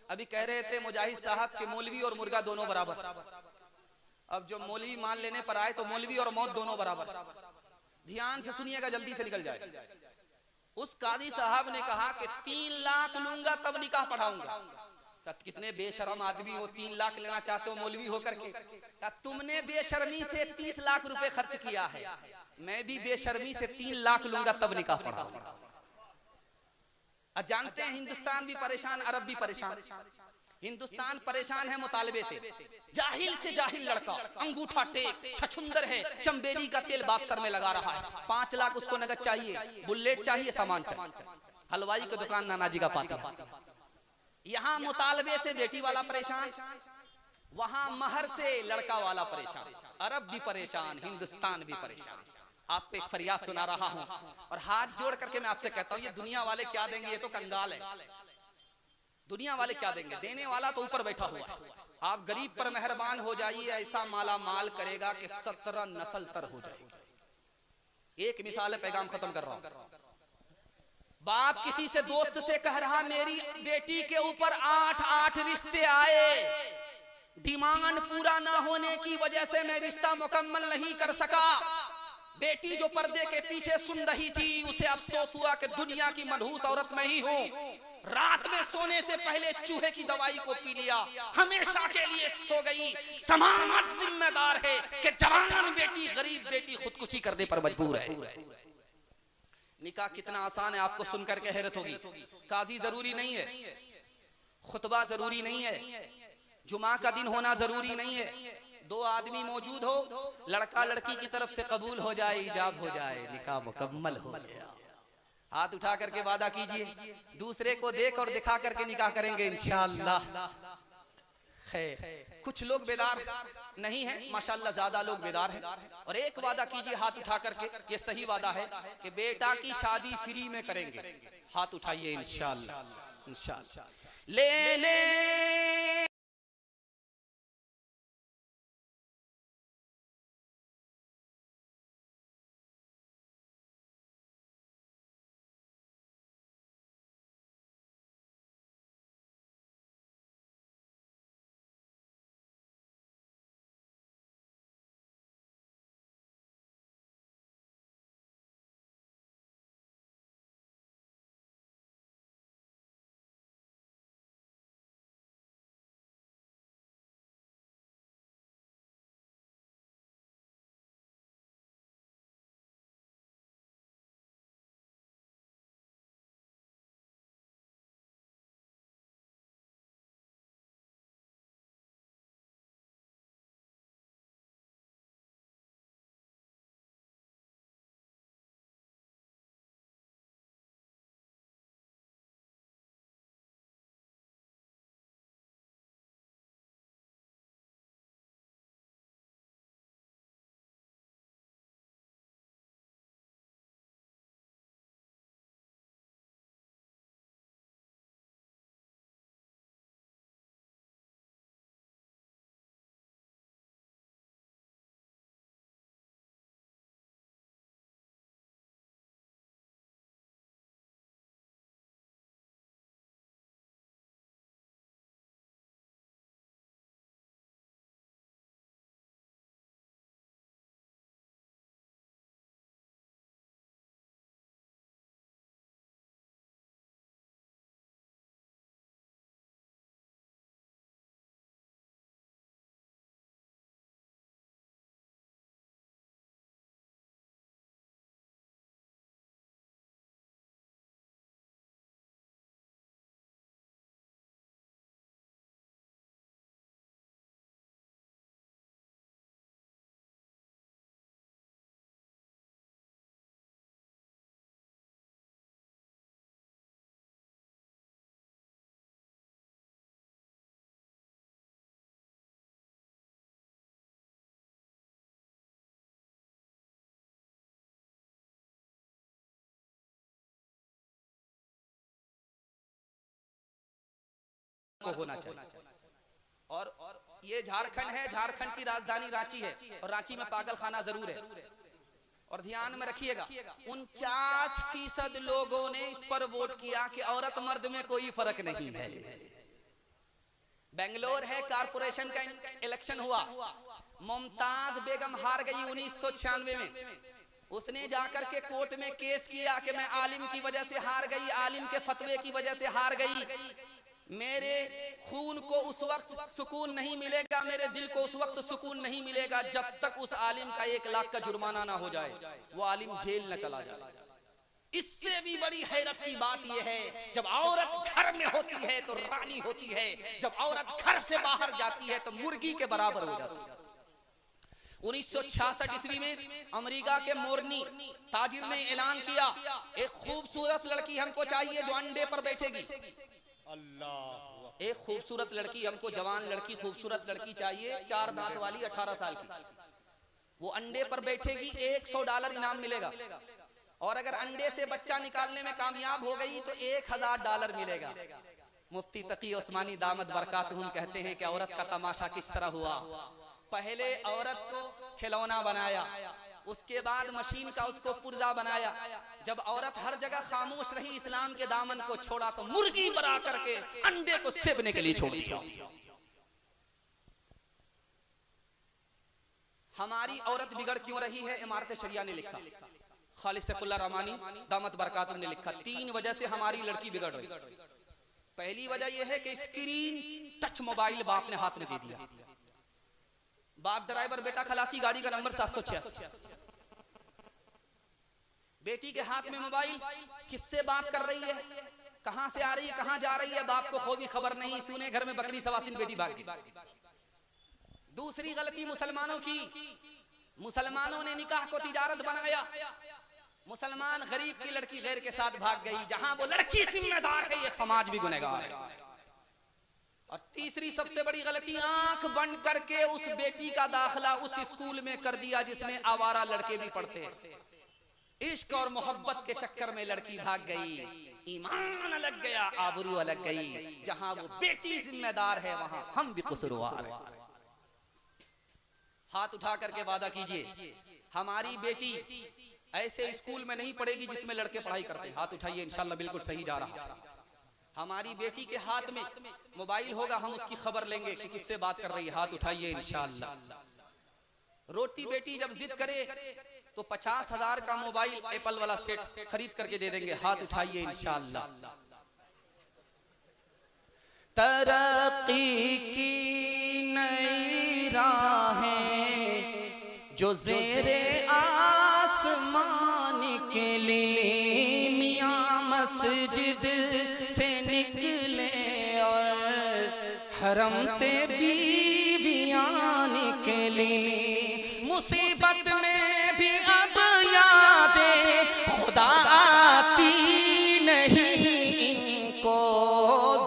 अभी कह रहे थे मुजाहिद साहब के मौलवी और मुर्गा दोनों बराबर। अब जो मौलवी मान लेने पर आए तो मौलवी और मौत दोनों बराबर। ध्यान से सुनिएगा, जल्दी से निकल जाए। उस काजी साहब ने कहा कि 3 लाख लूंगा तब निकाह पढ़ाऊंगा। कितने बेशरम आदमी हो, 3 लाख लेना चाहते हो मौलवी होकर के। तुमने बेशर्मी से 30 लाख रुपए खर्च किया है, मैं भी बेशर्मी से 3 लाख लूंगा तब निकाह पढ़ाऊंगा। जानते हैं हिंदुस्तान भी परेशान, अरब भी परेशान। हिंदुस्तान परेशान है मुतालबे से जाहिल लड़का, अंगूठा टेक, छछुंदर है, चंबेली का तेल बाप सर में लगा रहा है, 5 लाख उसको नगद चाहिए, बुलेट चाहिए, सामान चाहिए। हलवाई की दुकान नानाजी का पाती है। यहाँ मुतालबे से बेटी वाला परेशान, वहां महर से लड़का वाला परेशान। अरब भी परेशान, हिंदुस्तान भी परेशान। आपको एक फरियाद सुना रहा हूं और हाथ जोड़ करके मैं आपसे कहता हूं, ये दुनिया वाले क्या देंगे, ये तो कंगाल है। दुनिया वाले क्या देंगे, देने वाला तो ऊपर बैठा हुआ है। आप गरीब पर मेहरबान हो जाइए, ऐसा माला माल करेगा कि 17 नस्ल तर हो जाएगी। एक मिसाल है, पैगाम खत्म कर रहा हूं। बाप किसी से दोस्त से कह रहा, मेरी बेटी के ऊपर 8 रिश्ते आए, डिमांड पूरा ना होने की वजह से मैं रिश्ता मुकम्मल नहीं कर सका। बेटी जो पर्दे के पीछे सुन रही थी, उसे अफसोस हुआ कि दुनिया की मनहूस औरत मैं ही हूँ। रात में सोने से पहले चूहे की दवाई को पी लिया, हमेशा के लिए सो गई। समाज जिम्मेदार है कि जवान बेटी, गरीब बेटी खुदकुशी करने पर मजबूर है। निकाह कितना आसान है, आपको सुनकर के हैरत होगी। काजी जरूरी नहीं है, खुतबा जरूरी नहीं है, जुमा का दिन होना जरूरी नहीं है। 2 आदमी मौजूद हो, लड़का लड़की की तरफ से कबूल हो जाए, इजाब हो जाए, निकाह मुकम्मल हो गया। हाथ उठा करके वादा कीजिए, दूसरे को देख और दिखा करके निकाह करेंगे इंशाअल्लाह। कुछ लोग बेदार नहीं है, माशाअल्लाह ज्यादा लोग बेदार हैं। और एक वादा कीजिए हाथ उठा करके, ये सही वादा है कि बेटा की शादी फ्री में करेंगे। हाथ उठाइए इंशाअल्लाह, इंशाअल्लाह। ले को होना चाहिए। और ये झारखंड है, झारखंड की राजधानी रांची है और रांची में पागल खाना जरूर है। और ध्यान में रखिएगा 49% लोगों ने इस पर वोट किया कि औरत मर्द में कोई फर्क नहीं है। बेंगलोर है, कारपोरेशन का इलेक्शन हुआ, मुमताज बेगम हार गई 1996 में। उसने जाकर के कोर्ट में केस किया कि मैं आलिम की वजह से हार गई, आलिम के फतवे की वजह से हार गई, मेरे खून को उस वक्त सुकून नहीं मिलेगा, मेरे दिल को उस वक्त सुकून नहीं मिलेगा जब तक उस आलिम का 1 लाख का जुर्माना ना हो जाए, वो आलिम जेल न चला जाए। इससे भी बड़ी हैरत की बात यह है, जब औरत घर में होती है तो रानी होती है, जब औरत घर से बाहर जाती है तो मुर्गी के बराबर हो जाती है। 1966 ईस्वी में अमेरिका के मोरनी ताजिर ने ऐलान किया, एक खूबसूरत लड़की हमको चाहिए जो अंडे पर बैठेगी। अल्लाह, एक खूबसूरत लड़की हमको, जवान लड़की, खूबसूरत लड़की चाहिए, 4 दांत वाली, 18 साल की, वो अंडे पर बैठेगी, $100 इनाम मिलेगा, और अगर अंडे से बच्चा निकालने में कामयाब हो गई तो $1000 मिलेगा। मुफ्ती तकी उस्मानी दामद बरकातहुम कहते हैं कि औरत का तमाशा किस तरह हुआ। पहले औरत को खिलौना बनाया, उसके बाद मशीन का उसको पुर्जा बनाया। जब औरत हर जगह खामोश रही, इस्लाम के दामन को छोड़ा तो मुर्गी बना करके अंडे को सेबने के लिए छोड़ दिया। हमारी औरत बिगड़ क्यों रही है? इमारत शरिया ने लिखा, खालिद सैफुल्लाह रहमानी दामत बरकातुहू ने लिखा, 3 वजह से हमारी लड़की बिगड़ रही। पहली वजह यह है कि स्क्रीन टच मोबाइल बाप ने हाथ में दे दिया। बाप ड्राइवर, बेटा खलासी, गाड़ी का नंबर 786, बेटी के हाथ में मोबाइल, किससे बात कर रही है, कहां से आ रही है, कहां जा रही है, बाप को कोई खबर नहीं। सुने घर में बकरी सवासिन, बेटी भाग गई। दूसरी गलती मुसलमानों की, मुसलमानों ने निकाह को तिजारत बनाया, मुसलमान गरीब की लड़की गैर के साथ भाग गई। जहां वो लड़की जिम्मेदार है, ये समाज भी गुनहगार है। और तीसरी सबसे बड़ी गलती, आंख बंद करके उस बेटी का दाखिला उस स्कूल में कर दिया जिसमें आवारा लड़के भी पढ़ते हैं। इश्क और मोहब्बत के चक्कर में लड़की भाग गई, ईमान अलग गया, आबरू अलग गई। जहां वो बेटी जिम्मेदार है वहां हम भी कसूरवार हैं। हाथ उठा करके वादा कीजिए, हमारी बेटी ऐसे स्कूल में नहीं पढ़ेगी जिसमें लड़के पढ़ाई करते हैं। हाथ उठाइए, इंशाल्लाह बिल्कुल सही जा रहा है। हमारी बेटी के हाथ में मोबाइल होगा, हम उसकी खबर लेंगे कि किससे बात कर रही है। हाथ उठाइए इंशाल्लाह। रोटी बेटी जब जिद करे तो 50,000 का मोबाइल एप्पल वाला सेट खरीद करके दे देंगे। हाथ उठाइए इंशाल्लाह। तरक्की की नई राहें जो ज़ेरे आसमान निकली, मियां मस्जिद से निकले और हरम से बीवियां निकली। मुसीबत में भी अब यादें खुदा आती नहीं इनको,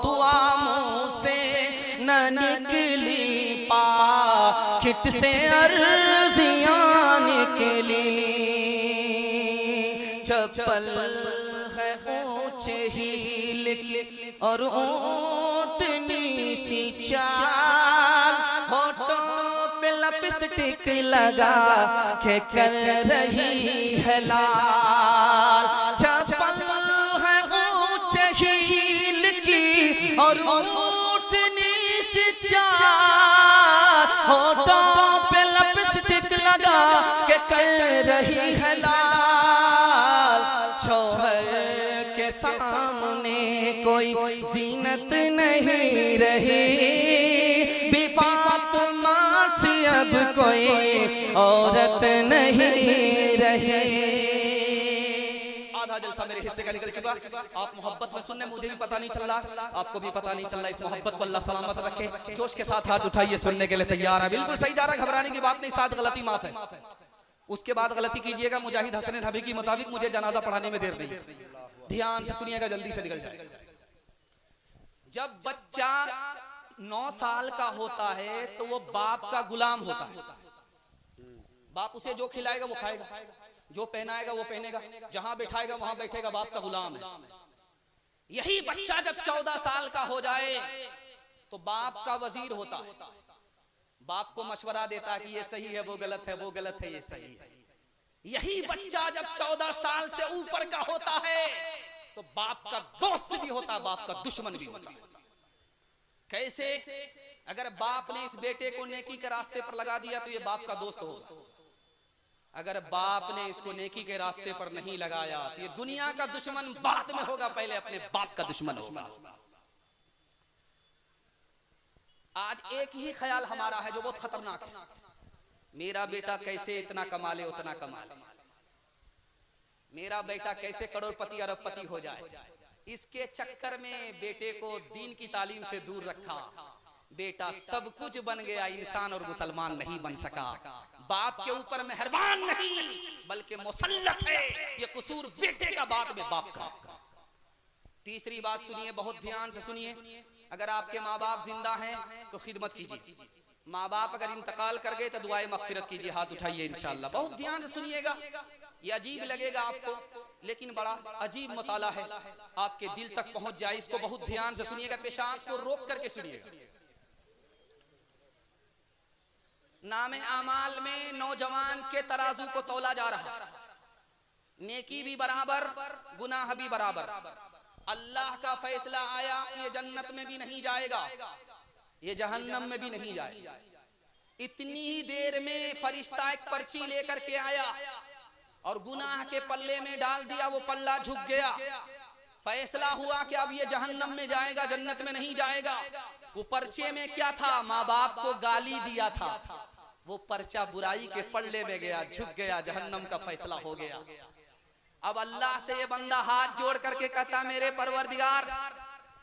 दुआ मुँह से न निकली, पाकिट से अर्जियां निकली। चप्पल है ऊंचे हील और ऊंटनी सी चाल, होठों पे लिपस्टिक लगा के कर रही है लाल। चप्पल है ऊंचे हील की और ऊंटनी सी चाल, होठों पे लिपस्टिक लगा के कर रही है लाल। शौहर के सामने कोई जीनत नहीं रही, बेफातिमा सी अब कोई औरत नहीं रही। आधा जलसा मेरे हिस्से का निकल चुका। आप मोहब्बत में सुनने, मुझे भी पता नहीं चल रहा, आपको भी पता नहीं चल रहा। इस मोहब्बत को अल्लाह सलामत रखे। जोश के साथ हाथ उठाइए, सुनने के लिए तैयार है। बिल्कुल सही जा रहा है, घबराने की बात नहीं। 7 गलती माफ है, उसके बाद गलती कीजिएगा। मुजाहिद हसन नबी के मुताबिक मुझे जनाजा पढ़ाने में देर नहीं। ध्यान से सुनिएगा, जल्दी से निकल जाए। जब बच्चा 9 साल का होता है तो वो बाप का गुलाम होता है। बाप उसे जो खिलाएगा वो खाएगा, जो पहनाएगा वो पहनेगा, जहां बैठाएगा वहां बैठेगा, बाप का गुलाम है। यही बच्चा जब 14 साल का हो जाए तो बाप का वजीर होता है, बाप को मशवरा देता है कि ये सही है, वो गलत है, वो गलत है, ये सही है। यही बच्चा जब 14 साल से ऊपर का होता है तो बाप का दोस्त भी होता है, बाप का दुश्मन भी होता है। कैसे? अगर बाप ने इस बेटे को नेकी के रास्ते पर लगा दिया तो ये बाप का दोस्त होगा। अगर बाप ने इसको नेकी के रास्ते पर नहीं लगाया तो ये दुनिया का दुश्मन बाद में होगा, पहले अपने बाप का दुश्मन होगा। आज एक ही ख्याल हमारा है जो बहुत खतरनाक है, मेरा बेटा कैसे इतना कमा ले, उतना कमा ले, मेरा बेटा कैसे करोड़पति अरबपति हो जाए। इसके चक्कर में बेटे को दीन की तालीम से दूर रखा, बेटा सब कुछ बन गया, इंसान और मुसलमान नहीं बन सका। बाप के ऊपर मेहरबान नहीं बल्कि मुसल्लत है, ये कसूर बेटे का बाद में बाप का। तीसरी बात सुनिए, बहुत ध्यान से सुनिए, अगर आपके माँ बाप जिंदा हैं तो खिदमत कीजिए, माँ बाप अगर इंतकाल कर गए तो दुआए मगफिरत कीजिए, हाथ उठाइए इंशाअल्लाह। बहुत ध्यान से सुनिएगा, ये अजीब लगेगा आपको लेकिन बड़ा अजीब मुताला है, आपके दिल तक पहुंच जाए, इसको बहुत ध्यान से सुनिएगा, पेशाब को रोक करके सुनिएगा। नामे आमाल में नौजवान के तराजू को तौला जा रहा है, नेकी भी बराबर, गुनाह भी बराबर। अल्लाह का फैसला आया, ये जन्नत में भी नहीं जाएगा, ये जहन्नम में भी नहीं जाएगा। इतनी ही देर में फरिश्ता एक पर्ची लेकर के आया और गुनाह के पल्ले में डाल दिया, वो पल्ला झुक गया। फैसला हुआ कि अब ये जहन्नम में जाएगा, जन्नत में नहीं जाएगा। वो पर्चे में क्या था? माँ बाप को गाली दिया था, वो पर्चा बुराई के पल्ले में गया, झुक गया, जहन्नम का फैसला हो गया। अब अल्लाह से ये बंदा हाथ जोड़ करके कहता, मेरे परवरदिगार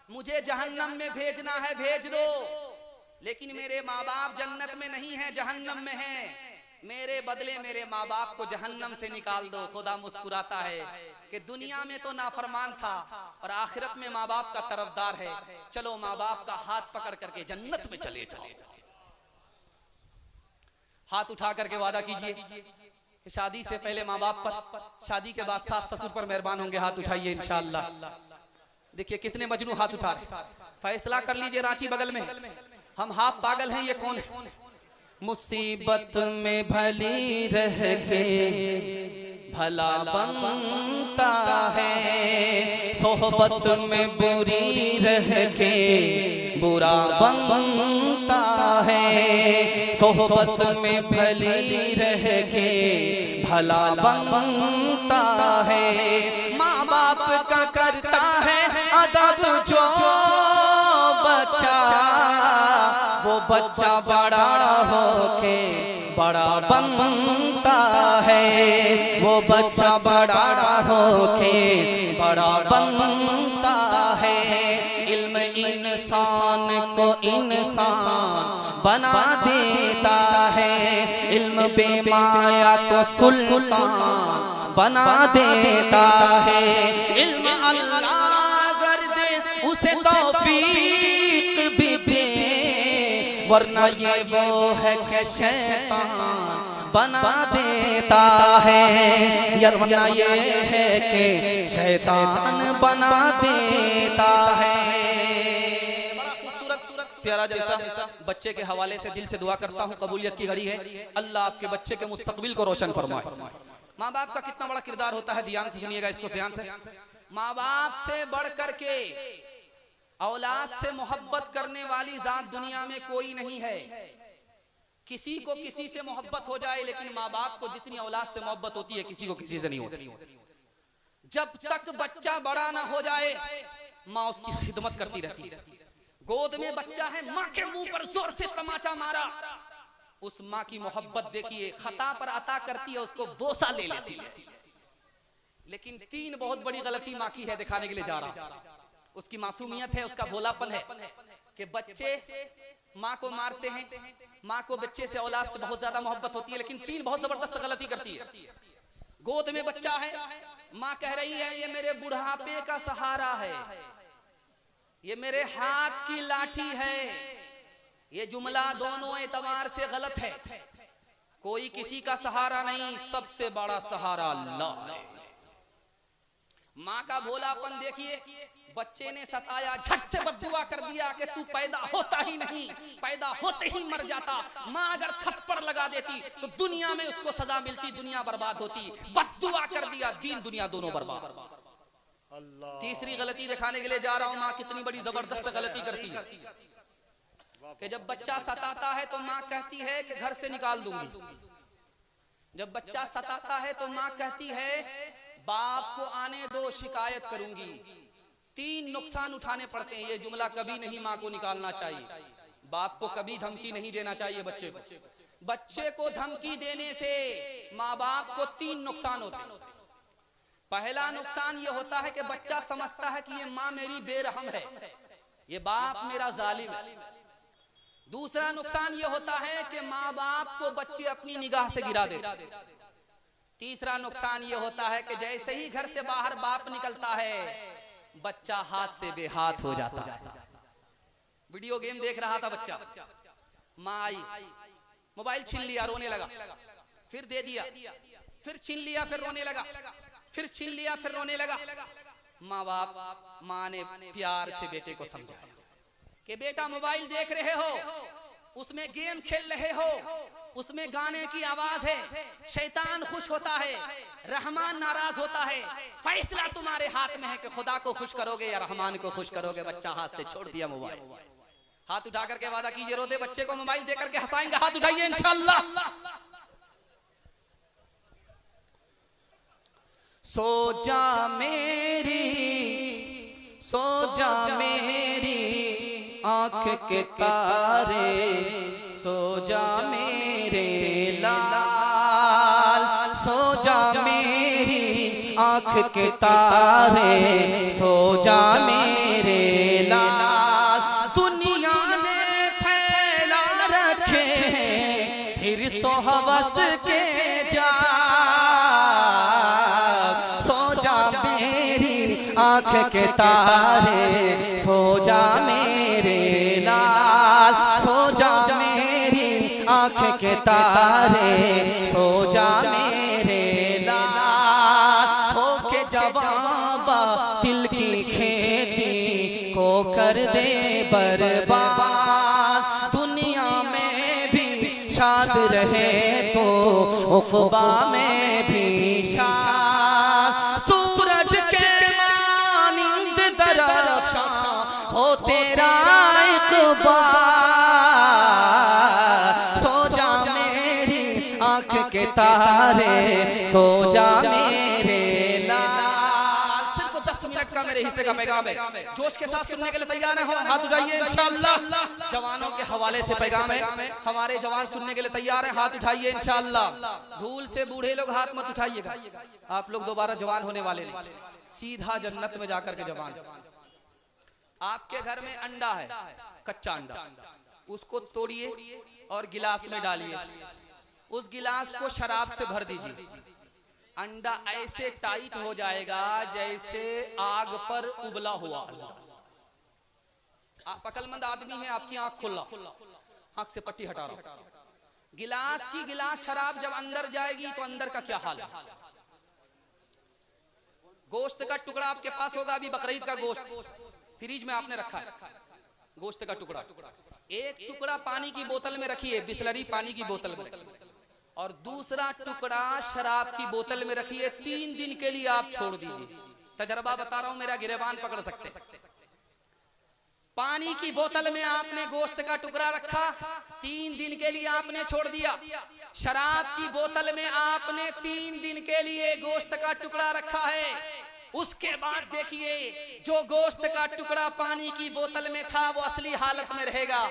मुझे जहन्नम में भेजना है, भेज दो, लेकिन मेरे माँ बाप जन्नत में नहीं है, जहन्नम में है, मेरे बदले मेरे माँ बाप को जहन्नम से निकाल दो। खुदा मुस्कुराता है कि दुनिया में तो नाफरमान था और आखिरत में माँ बाप का तरफदार है, चलो माँ बाप का हाथ पकड़ करके जन्नत में चले जाओ। हाथ उठा करके वादा कीजिए, शादी से पहले माँ बाप पर, शादी के बाद सास ससुर पर मेहरबान होंगे, हाथ उठाइए इंशाअल्लाह। देखिए कितने मजनू हाथ उठा रहे। फैसला कर लीजिए, रांची बगल में, हम हाफ पागल हैं, ये कौन है? मुसीबत में भली रह के भला बनता है, सोहबत में बुरी रह के बुरा बनता है, सोहबत में भली रह के भला बनता है। माँ बाप का करता है अदब जो बच्चा, वो बच्चा बड़ा होके बड़ा बनता है, वो बच्चा बड़ा होके बड़ा बनता है। इल्म इंसान को इंसान बना देता है, इल्म बेमाया को सुल्तान बना देता है। इल्म अल्लाह कर दे उसे तौफीक भी दे, वरना ये वो है कि शैतान बना देता है, वरना ये है कि शैतान बना देता है। बड़ा खूबसूरत प्यारा जलसा बच्चे के हवाले से दिल से दुआ करता हूँ, कबूलियत की घड़ी है, अल्लाह आपके बच्चे के मुस्तकबिल को रोशन फरमाए। माँ बाप का कितना बड़ा किरदार होता है, ध्यान से सुनिएगा इसको, ध्यान से। माँ बाप से बढ़ करके औलाद से मोहब्बत करने वाली जात दुनिया में कोई नहीं है। किसी को किसी से मोहब्बत हो जाए, लेकिन माँ बाप को जितनी औलाद से मोहब्बत होती है किसी को किसी से नहीं होती। जब तक बच्चा बड़ा ना हो जाए माँ उसकी खिदमत करती रहती है। गोद में बच्चा है, माँ के मुंह पर जोर से तमाचा मारा, उस माँ की मोहब्बत देखिए, खता पर अता करती है, उसको बोसा ले लेती है। लेकिन तीन बहुत बड़ी गलती माँ की है, दिखाने के लिए जा रहा। उसकी मासूमियत है, उसका भोलापन है कि बच्चे माँ को मारते हैं, माँ को बच्चे से औलाद से बहुत ज्यादा मोहब्बत होती है, लेकिन तीन बहुत जबरदस्त गलती करती है। गोद में बच्चा है, माँ कह रही है ये मेरे बुढ़ापे का सहारा है, ये मेरे हाथ की लाठी है। ये जुमला दोनों एतबार से गलत है। कोई किसी का सहारा नहीं, सबसे बड़ा सहारा अल्लाह है। माँ का भोलापन देखिए, बच्चे ने सताया, झट से बद्दुआ कर दिया कि तू पैदा होता ही नहीं, पैदा होते ही मर जाता। माँ अगर थप्पड़ लगा देती तो दुनिया में उसको सजा मिलती, दुनिया बर्बाद होती। बद्दुआ कर दिया, दीन दुनिया दोनों बर्बाद। तीसरी गलती दिखाने के लिए जा रहा हूं, माँ कितनी बड़ी जबरदस्त गलती करती है कि जब बच्चा सताता है तो माँ कहती है कि घर से निकाल दूंगी। जब बच्चा सताता है तो माँ कहती है बाप को आने दो, शिकायत करूंगी। 3 नुकसान उठाने पड़ते हैं। ये जुमला कभी नहीं माँ को निकालना चाहिए। बाप को कभी धमकी नहीं देना चाहिए बच्चे को। बच्चे को धमकी देने से माँ बाप को 3 नुकसान होते हैं। पहला नुकसान ये होता है कि बच्चा समझता है कि ये माँ मेरी बेरहम है, ये बाप मेरा जालिम है। दूसरा नुकसान ये होता है कि माँ बाप को बच्चे अपनी निगाह से गिरा देते। तीसरा नुकसान ये होता है कि जैसे ही घर से बाहर बाप निकलता है, बच्चा हाथ से बेहाथ हो जाता है। वीडियो गेम देख रहा था बच्चा, माँ आई, मोबाइल छीन लिया, रोने लगा, फिर दे दिया, फिर छीन लिया, फिर रोने लगा, फिर छीन लिया, फिर रोने लगा। माँ ने प्यार से बेटे को समझाया कि बेटा मोबाइल देख रहे हो, उसमें गेम खेल रहे हो, उसमें गाने की आवाज है, शैतान खुश होता है, रहमान नाराज होता है। फैसला तुम्हारे हाथ में है कि खुदा को खुश करोगे या रहमान को खुश करोगे। बच्चा हाथ से छोड़ दिया मोबाइल। हाथ उठा करके वादा कीजिए, रोते बच्चे को मोबाइल दे करके हंसाएंगे। हाथ उठाइए इंशाअल्लाह। सो जा मेरी, सो जा मेरी आंख के तारे, सो जा मेरे लाल, सो जा मेरी आंख के तारे, सो जा मेरे लाल। दुनिया ने फैला रखे हिर्स ओ हवस के जाल, सो जा मेरी आंख के तारे, सो जा मेरे लाल, सो जा मेरी आंख के तारे, सो जा मेरे लाल। हो के जवाबा दिल की खेती को कर दे बर्बाद। दुनिया में भी शाद रहे तो उक़बा में भी शाद। सूरज के मानिंद दरख्शां हो तेरा इक़बाल, सो जा मेरी आंख के तारे, सो जा मेरे लाल। सिर्फ 10 मिनट का मेरे हिस्से का पैगाम है। जोश के साथ सुनने के लिए तैयार हो? हाथ उठाइए इंशाअल्लाह। जवानों के हवाले से पैगाम है, हमारे जवान सुनने के लिए तैयार हैं? हाथ उठाइए इंशाअल्लाह। भूल से बूढ़े लोग हाथ मत उठाइएगा, आप लोग दोबारा जवान होने वाले नहीं, सीधा जन्नत में जाकर के जवान। आपके घर में अंडा है, कच्चा अंडा, उसको तोड़िए और गिलास में डालिए। उस गिलास को शराब से भर दीजिए। अंडा ऐसे टाइट हो जाएगा जैसे आग पर उबला हुआ अंडा। आप अक्लमंद आदमी हैं, आपकी आंख खुला, आंख से पट्टी हटा रहा हूं। गिलास की गिलास शराब जब अंदर जाएगी तो अंदर का क्या हाल है? गोश्त का टुकड़ा आपके पास होगा, अभी बकरीद का गोश्त फ्रिज में आपने रखा है, गोश्त का टुकड़ा, एक टुकड़ा पानी की बोतल में रखिए, बिस्लरी पानी की बोतल में, और दूसरा टुकड़ा शराब की बोतल में रखिए। 3 दिन के लिए आप छोड़ दीजिए। तजर्बा बता रहा हूं, मेरा गिरेबान पकड़ सकते। पानी की बोतल में आपने गोश्त का टुकड़ा रखा, 3 दिन के लिए आपने छोड़ दिया। शराब की बोतल में आपने 3 दिन के लिए गोश्त का टुकड़ा रखा है। उसके बाद देखिए, जो गोश्त का टुकड़ा पानी की बोतल में था वो असली हालत में रहेगा,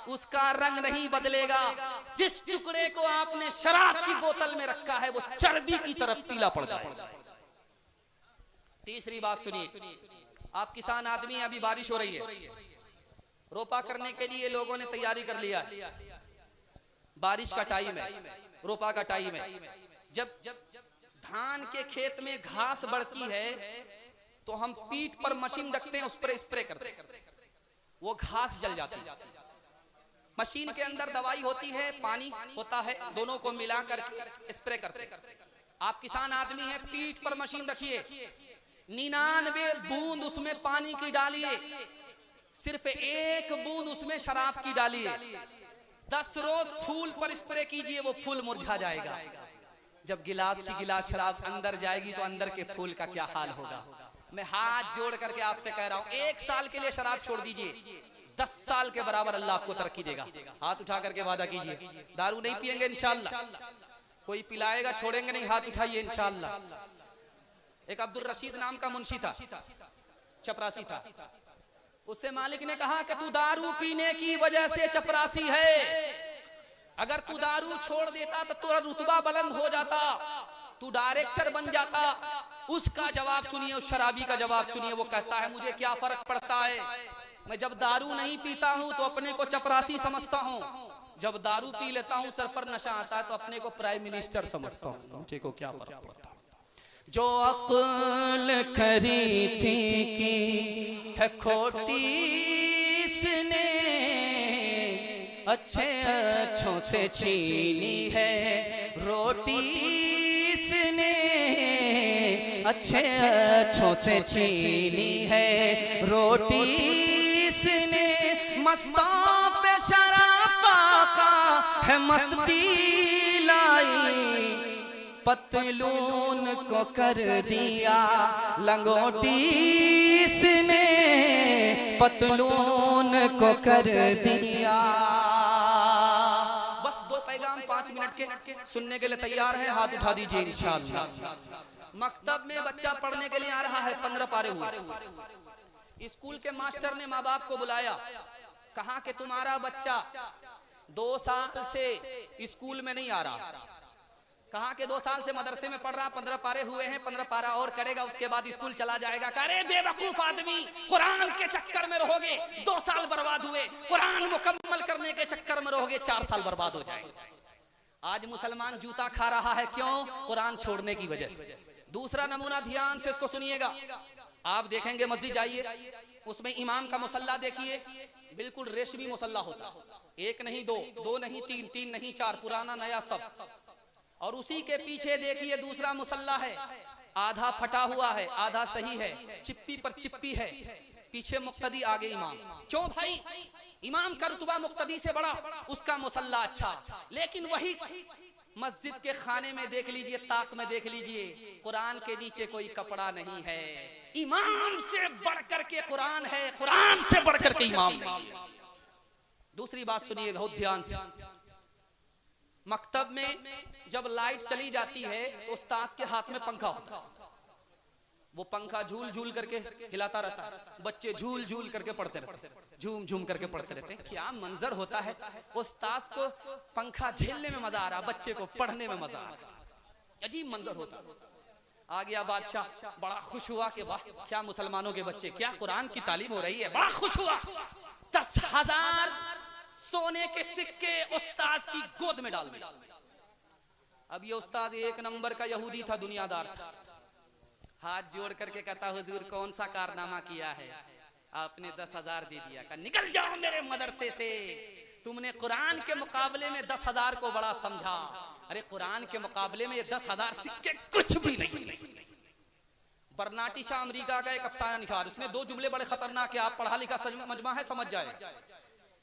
उसका रंग नहीं बदलेगा। जिस टुकड़े को आपने शराब की बोतल में रखा है वो चर्बी की तरफ पीला पड़ जाएगा। तीसरी बात सुनिए, आप किसान आदमी, अभी बारिश हो रही है, रोपा करने के लिए लोगों ने तैयारी कर लिया। बारिश का टाइम है, रोपा का टाइम है। जब धान के खेत में घास बढ़ती है तो हम पीठ पर मशीन रखते हैं, उस पर स्प्रे करते हैं, वो घास जल जाती है। मशीन के अंदर दवाई होती है, पानी होता है, दोनों को मिलाकर स्प्रे करते हैं। आप किसान आदमी हैं, पीठ पर मशीन रखिए, 99 बूंद उसमें पानी की डालिए, सिर्फ 1 बूंद उसमें शराब की डालिए, 10 रोज फूल पर स्प्रे कीजिए, वो फूल मुरझा जाएगा। जब गिलास की गिलास शराब अंदर जाएगी तो अंदर के फूल का क्या हाल होगा। मैं हाथ जोड़ करके आपसे कह रहा हूं, 1 साल के लिए शराब छोड़ दीजिए, 10 साल के बराबर अल्लाह आपको तरक्की देगा। हाथ उठा करके वादा कीजिए, दारू नहीं पिएंगे इंशाअल्लाह, कोई पिलाएगा छोड़ेंगे नहीं, हाथ उठाइए इंशाअल्लाह। एक अब्दुल रशीद नाम का मुंशी था, चपरासी था। उससे मालिक ने कहा कि तू दारू पीने की वजह से चपरासी है, अगर तू दारू छोड़ देता तो तेरा रुतबा बुलंद हो जाता, तू डायरेक्टर बन जाता। उसका जवाब सुनिए, उस शराबी का जवाब सुनिए। वो कहता है मुझे क्या फर्क पड़ता है, मैं जब दारू नहीं पीता हूं तो अपने को चपरासी समझता हूं, जब दारू पी लेता हूं सर पर नशा आता है तो अपने को प्राइम मिनिस्टर समझता हूं, मुझे को क्या फर्क पड़ता। जो अक्ल खरीदी की है खोटी इसने, अच्छे अच्छों से छीनी है रोटी इसने, अच्छे अच्छों से छीनी है रोटी इसने, मस्तों पे शराफा का है मस्ती लाई, पतलून को कर दिया लंगोटी इसने, पतलून को कर दिया। बस 2 पैगाम 5 मिनट के सुनने के लिए तैयार है, हाथ उठा दीजिए इंशाअल्लाह। मकतब में बच्चा पढ़ने के लिए आ रहा है, 15 पारे हुए। स्कूल के मास्टर ने माँ बाप को बुलाया, कहा कि तुम्हारा बच्चा 2 साल से स्कूल में नहीं आ रहा, कहा कि 2 साल से मदरसे में पढ़ रहा, 15 पारे हुए हैं, 15 पारा और करेगा उसके बाद स्कूल चला जाएगा। अरे बेवकूफ आदमी, कुरान के चक्कर में रहोगे 2 साल बर्बाद हुए, कुरान मुकम्मल करने के चक्कर में रहोगे 4 साल बर्बाद हो जाएंगे। आज मुसलमान जूता खा रहा है, क्यों? कुरान छोड़ने की वजह से। दूसरा नमूना ध्यान से इसको सुनिएगा, आप देखेंगे मस्जिद जाइए, उसमें इमाम का मुसल्ला देखिए, बिल्कुल रेशमी मुसल्ला होता, 1 नहीं 2, 2 नहीं 3, 3 नहीं 4, पुराना नया सब। और उसी के पीछे देखिए दूसरा मुसल्ला है, आधा फटा हुआ है, आधा सही है, चिप्पी पर चिप्पी है, पीछे मुक्तदी आगे इमाम। क्यों भाई? इमाम का रुतबा मुक्तदी से बड़ा, उसका मुसल्ला अच्छा। लेकिन वही मस्जिद के खाने में देख लीजिए, ताक में देख लीजिए, कुरान के नीचे कोई कपड़ा नहीं है। इमाम से बढ़कर के कुरान है, कुरान से बढ़कर के इमाम नहीं है। दूसरी बात सुनिए बहुत ध्यान से, मकतब में जब लाइट चली जाती है तो उस्ताद के हाथ में पंखा होता है, वो पंखा झूल झूल करके हिलाता रहता है, बच्चे झूल झूल करके पढ़ते रहते हैं, झूम झूम करके पढ़ते रहते हैं। क्या मंजर होता है, उस्ताद को पंखा झेलने में मजा आ रहा, बच्चे को पढ़ने में मजा आ रहा, अजीब मंजर होता है। आ गया बादशाह, बड़ा खुश हुआ कि वाह क्या मुसलमानों के बच्चे, क्या कुरान की तालीम हो रही है, बड़ा खुश हुआ। 10,000 सोने के सिक्के उस्ताद की गोद में डाल दिए। अब ये उस्ताद 1 नंबर का यहूदी था, दुनियादार था, हाथ जोड़ करके कहता हुजूर कौन सा कारनामा किया है, आपने 10,000 दे दिया। कहा निकल जाओ मेरे मदरसे से, तुमने कुरान के मुकाबले में 10,000 को बड़ा समझा। अरे कुरान के मुकाबले में ये 10,000 सिक्के कुछ भी नहीं। बर्नाटी शाह अमेरिका का एक अफसाना निखार, उसने 2 जुमले बड़े खतरनाक है, आप पढ़ा लिखा मजमा है, समझ जाए।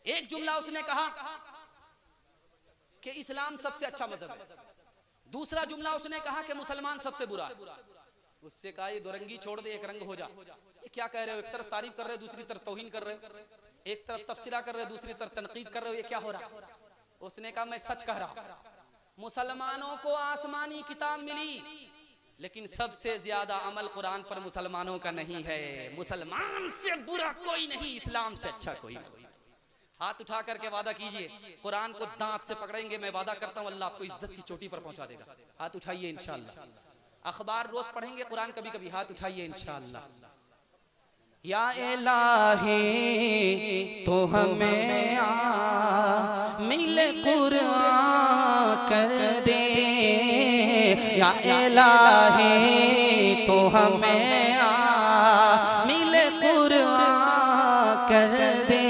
एक जुमला उसने कहा कि इस्लाम सबसे अच्छा मजहब है, दूसरा जुमला उसने कहा कि मुसलमान सबसे बुरा है। उससे कहा ये 2 रंगी छोड़ दे, 1 रंग हो जा। ये क्या कह रहे हो, एक तरफ तारीफ कर रहे हो, दूसरी तरफ तौहीन कर रहे हो, एक तरफ तफसीरा कर रहे हो, दूसरी तरफ तनकीद कर रहे हो, ये क्या हो रहा? उसने कहा मैं सच कह रहा हूं, मुसलमानों को आसमानी किताब मिली, लेकिन सबसे ज्यादा अमल कुरान पर मुसलमानों का नहीं है। मुसलमान से बुरा कोई नहीं, इस्लाम से अच्छा कोई नहीं। हाथ उठा करके वादा कीजिए, कुरान को दांत से पकड़ेंगे, मैं वादा करता हूं अल्लाह आपको इज्जत की चोटी पर पहुंचा देगा। हाथ उठाइए इंशाअल्लाह। अखबार रोज पढ़ेंगे, कुरान कभी कभी, हाथ उठाइए इंशाअल्लाह। या इलाही तो हमें मिल कुरान कर दे, या इलाही तो हमें मिल कुरान कर दे,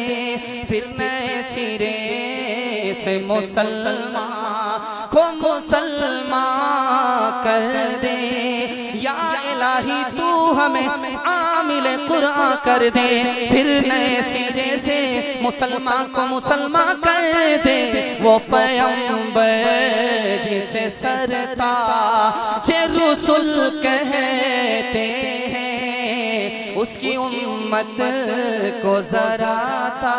फिर नए सिरे से मुसलमान को मुसलमान कर दे। या इलाही इलाही तू हमें आमिल कुरान कर दे, फिर नए सिरे से मुसलमान को मुसलमान कर दे। वो पैगंबर जिसे सरताज रसूल कहते हैं, उसकी उम्मत को जरा था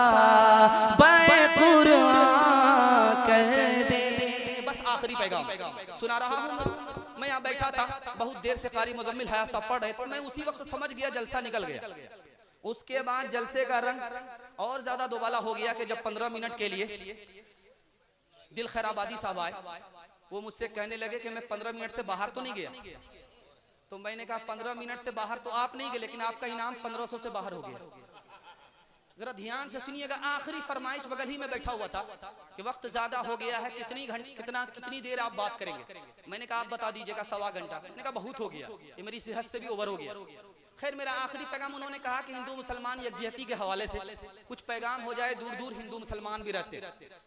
कुरान कर दे। बस आखिरी पैगाम सुना रहा हूँ। मैं यहाँ बैठा था, बहुत देर से कारी मुजम्मिल हया सब पढ़ रहे थे, मैं उसी वक्त समझ गया जलसा निकल गया। उसके बाद जलसे का रंग और ज्यादा दोबाला हो गया कि जब 15 मिनट के लिए दिल खैराबादी साहब आए, वो मुझसे कहने लगे कि मैं 15 मिनट से बाहर तो नहीं गया। तो मैंने कहा 15 मिनट से बाहर तो आप नहीं गए, लेकिन आपका इनाम 1500 से बाहर हो गया। जरा ध्यान से सुनिएगा। आखिरी फरमाइश बगल ही में बैठा हुआ था कि वक्त ज्यादा हो गया है, कितनी देर आप बात करेंगे। मैंने कहा आप बता दीजिएगा 1.25 घंटा। मैंने कहा बहुत हो गया, ये मेरी सेहत से भी ओवर हो गया। खैर मेरा आखिरी पैगाम, उन्होंने कहा कि हिंदू मुसलमान यकजहती के हवाले से कुछ पैगाम हो जाए, दूर दूर हिंदू मुसलमान भी रहते,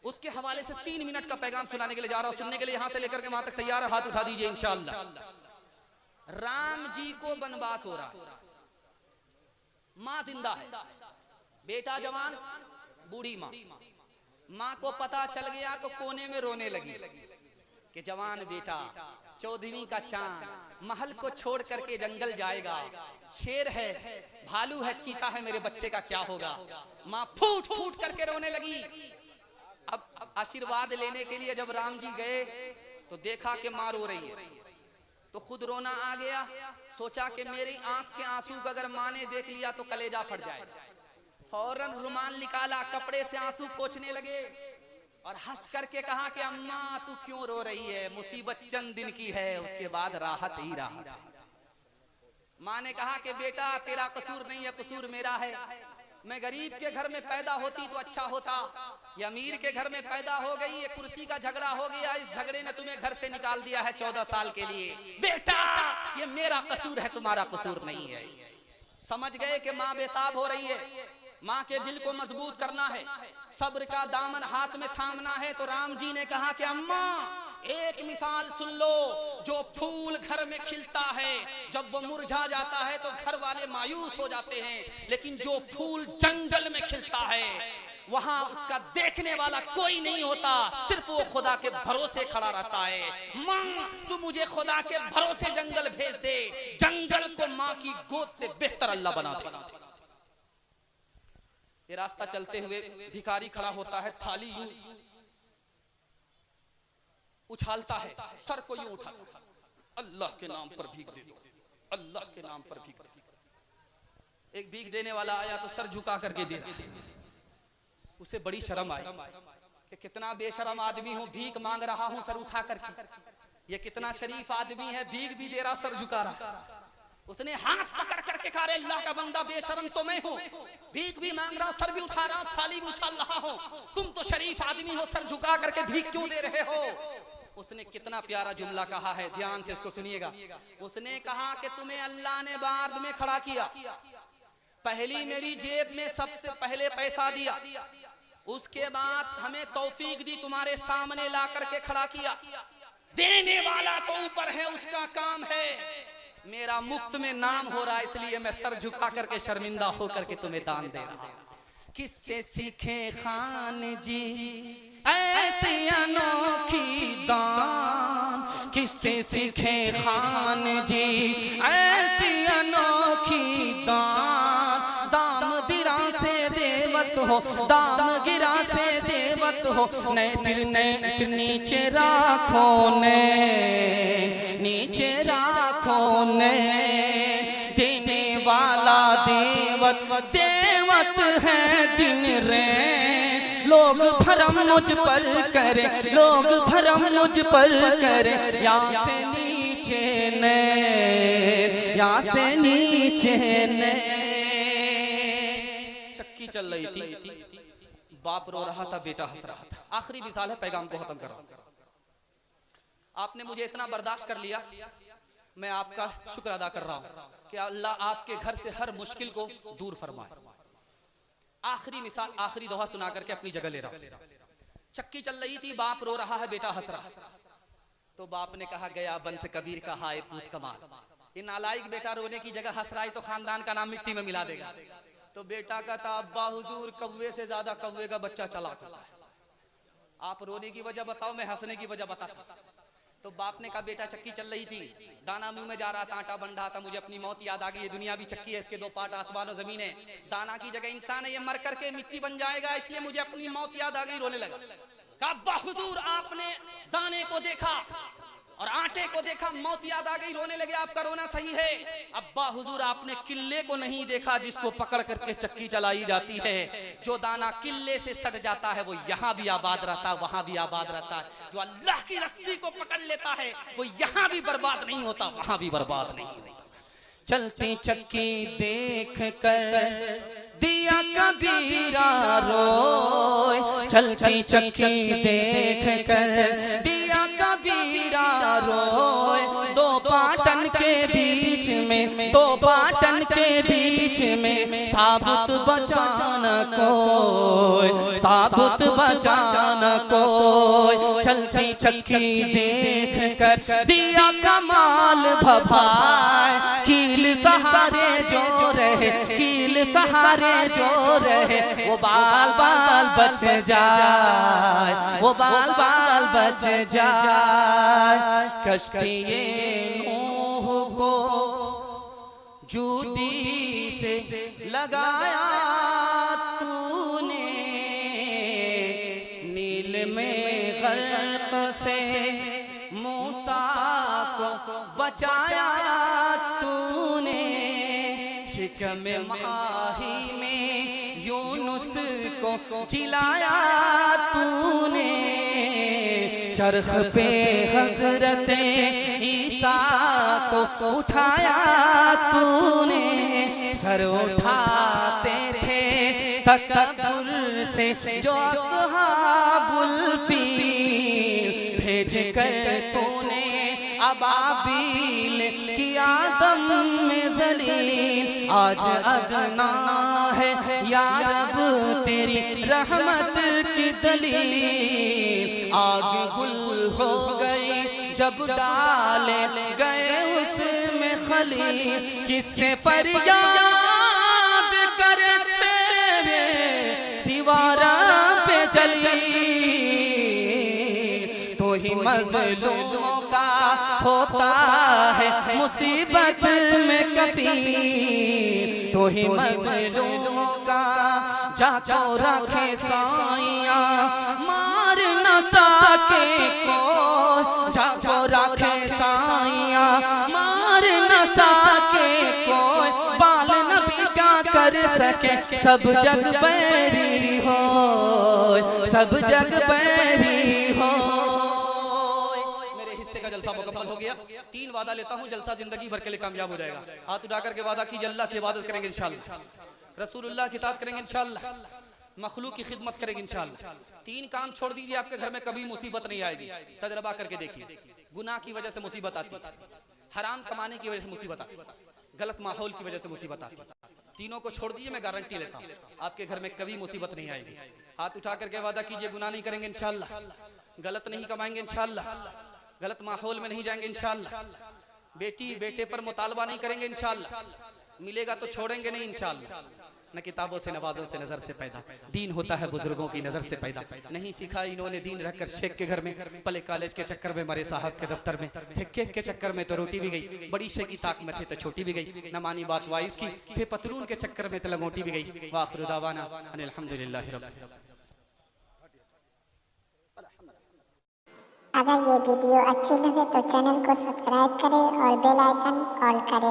उसके हवाले से 3 मिनट का पैगाम सुनाने के लिए जा रहा हूं। सुनने के लिए यहां से लेकर के वहां तक तैयार है? हाथ उठा दीजिए इंशाअल्लाह। राम जी को वनवास हो रहा, माँ जिंदा है, बेटा जवान, बूढ़ी माँ। माँ को पता चल गया तो कोने में रोने लगी कि जवान बेटा 14वीं का चांद महल को छोड़ करके जंगल जाएगा, शेर है, भालू है, चीता है, मेरे बच्चे का क्या होगा। माँ फूट फूट करके रोने लगी। अब आशीर्वाद लेने के लिए जब राम जी गए तो देखा कि माँ रो रही है, तो खुद रोना आ गया। सोचा कि मेरी आंख के आंसू को अगर माँ ने देख लिया तो कलेजा फट जाएगा। फौरन रुमाल निकाला, कपड़े से आंसू पोंछने लगे और हंस करके कहा कि अम्मा तू क्यों रो रही है, मुसीबत चंद दिन की है, उसके बाद राहत ही राहत है। माँ ने कहा कि बेटा तेरा कसूर नहीं है, कसूर मेरा है। मैं गरीब के घर में पैदा होती तो अच्छा होता, ये अमीर के घर में पैदा हो गई, ये कुर्सी का झगड़ा हो गया, इस झगड़े ने तुम्हें घर से निकाल दिया है 14 साल के लिए। बेटा ये मेरा कसूर है, तुम्हारा कसूर नहीं है। समझ गए कि माँ बेताब हो रही है, माँ के दिल को मजबूत करना है, सब्र का दामन हाथ में थामना है। तो राम जी ने कहा कि अम्मा एक मिसाल सुन लो, जो फूल घर में खिलता है जब वो मुरझा जाता है तो घर वाले मायूस हो जाते हैं, लेकिन जो फूल जंगल में खिलता है वहां उसका देखने वाला कोई नहीं होता, सिर्फ वो खुदा के भरोसे खड़ा रहता है। माँ तू मुझे खुदा के भरोसे जंगल भेज दे, जंगल को माँ की गोद से बेहतर अल्लाह बना दे। ये रास्ता चलते हुए भिखारी खड़ा होता है, थाली यूं उछालता है, सर को यूं उठाता है, अल्लाह के नाम पर भीख दे दो, अल्लाह के नाम पर भीख दे दो। एक भीख देने वाला आया तो सर झुका करके दे रहा। उसे बड़ी शर्म आई कि कितना बेशरम आदमी हूं, भीख मांग रहा हूं सर उठा करके, ये कितना शरीफ आदमी है, भीख भी दे रहा सर झुका रहा। उसने हाथ पकड़ करके कहा अल्लाह का बंदा बेशरम तो मैं हूँ, भीख भी मांग रहा, सर भी उठा रहा, थाली भी उछाल रहा हूँ, तुम तो शरीफ आदमी हो, सर झुका करके भीख क्यों दे रहे हो। उसने कितना प्यारा जुमला कहा है, ध्यान से इसको सुनिएगा। उसने कहा कि तुम्हें अल्लाह ने बार्द में खड़ा किया, पहली मेरी जेब में सबसे पहले पैसा दिया, उसके बाद हमें तौफीक दी, तुम्हारे सामने ला करके खड़ा किया। देने वाला तो ऊपर है, उसका काम है, मेरा मुफ्त में नाम हो रहा है, इसलिए मैं सर झुका करके शर्मिंदा होकर के तुम्हें दान दे रहा हूं। किससे सीखे खान जी ऐसी अनोखी दान, किससे सीखे खान जी ऐसी अनोखी दान। दाम दिरा से देवत हो, दाम गिरा से देवत हो, फिर नीचे राखो ने, नीचे राखो ने। देने वाला देवत देवत है दिन रे, लोग भरम मुझ पर करे, लोग भरम मुझ पर करे। यहाँ से नीचे ने, यहाँ से नीचे ने। चक्की चल रही थी, बाप रो रहा था, बेटा हंस रहा था। आखिरी मिसाल है, पैगाम को खत्म कर रहा हूं। आपने मुझे इतना बर्दाश्त कर लिया, मैं आपका शुक्र अदा कर रहा हूं कि अल्लाह आपके घर से हर मुश्किल को दूर फरमाए। आखिरी मिसाल, आखिरी दोहा सुना करके अपनी जगह ले रहा हूं। चक्की चल रही थी, बाप रो रहा है, बेटा हंस रहा है। तो बाप ने कहा गया बंस कबीर का हाय पूत कमाल, ये नालायक बेटा रोने की जगह हंस रहा है तो खानदान का नाम मिट्टी में मिला देगा। तो बेटा कहता अब्बा हुजूर कौवे से ज्यादा कौवे का बच्चा चला होता है। आप रोने की वजह बताओ, मैं हंसने की वजह बताता। तो बाप ने कहा बेटा चक्की चल रही थी, दाना मुंह में जा रहा था, आटा बन रहा था, मुझे अपनी मौत याद आ गई। ये दुनिया भी चक्की है, इसके दो पार्ट आसमान और जमीन है, दाना की जगह इंसान है, ये मर करके मिट्टी बन जाएगा, इसलिए मुझे अपनी मौत याद आ गई, रोने लगा। कहा अब्बा हुजूर आपने दाने को देखा और आटे को देखा, मौत याद आ गई, रोने लगे, आपका रोना सही है। अब्बा हुजूर आपने किल्ले को नहीं देखा जिसको पकड़ करके चक्की चलाई जाती है। जो दाना किल्ले से सट जाता है वो यहाँ भी आबाद रहता है, वहां भी आबाद रहता है। जो अल्लाह की रस्सी को पकड़ लेता है वो यहाँ भी बर्बाद नहीं होता, वहां भी बर्बाद नहीं होता। चलती चक्की देख कर दिया कबीरा रोए, चलती चक्की देख कर दिया कबीरा रोए। दो पाटन के बीच में, दो पाटन के बीच में साबुत बचाना कोई, साबुत बचाना कोई। चलती चक्की देख कर दिया कमाल भभाए, कील सहारे जो रहे, कील सहारे जो रहे, वो बाल बाल बच जाए, वो बाल बाल बच जाए। कश्ती नूह को जूदी से लगाया तूने, नील में गर्क से मूसा को बचाया तूने, शिकम माही में यूनुस को जिलाया तूने, चरख पे हजरत ईसा को उठाया तूने। सर उठाते थे तकब्बुर से जो असहाबुल फील, भेज कर तूने अबाबील किया दम में जलील। आज अदना है या रब तेरी रहमत की दलील, आग गुल हो गई जब डाले गए उसमें खलील। किससे फरियाद करे तेरे सिवारा पे चली, तो ही मजलूमों का होता है मुसीबत में कफील, तो ही मजलूमों का जाको रखे साइया, मार न सके को, जाको रखे साइया, मार न सके कोई, बाल नबी क्या कर सके। सब जग बैरी हो, सब जग बैरी हो। का जलसा मुकम्मल हो गया। 3 वादा लेता हूँ, जलसा जिंदगी भर के लिए कामयाब हो जाएगा। हाथ उठा करके वादा कीजिए अल्लाह की इबादत करेंगे इंशाअल्लाह, रसूलुल्लाह की इताअत करेंगे इंशाअल्लाह, मखलूक की खिदमत करेंगे इंशाअल्लाह। 3 काम छोड़ दीजिए, आपके घर में कभी मुसीबत नहीं आएगी। तजर्बा करके देखिए, गुनाह की वजह से मुसीबत आती है, हराम कमाने की वजह से मुसीबत आती है, गलत माहौल की वजह से मुसीबत आती है। तीनों को छोड़ दीजिए, मैं गारंटी लेता हूँ आपके घर में कभी मुसीबत नहीं आएगी। हाथ उठा करके वादा कीजिए गुनाह नहीं करेंगे इंशाअल्लाह, गलत नहीं कमाएंगे इंशाअल्लाह, गलत माहौल में नहीं जाएंगे इंशाअल्लाह, बेटी बेटे पर मुतालबा नहीं करेंगे इंशाअल्लाह, मिलेगा तो छोड़ेंगे नहीं इंशाअल्लाह। न किताबों से नवाजों से नजर से पैदा, दीन होता है बुजुर्गों की नजर से पैदा। नहीं सीखा इन्होंने दीन रखकर शेख के घर में, पले कॉलेज के चक्कर में, मरे साहब के दफ्तर में, थे केक के चक्कर में तो रोटी भी गई, बड़ी शेख की ताक में थे तो छोटी भी गई, न मानी बात वाइस की, थे पतलून के चक्कर में तो लंगोटी भी गई। वाखिर दावाना अनिल हम्दुलिल्लाहि रब्बिल आलमीन। अगर ये वीडियो अच्छी लगे तो चैनल को सब्सक्राइब करें और बेल आइकन ऑल करें।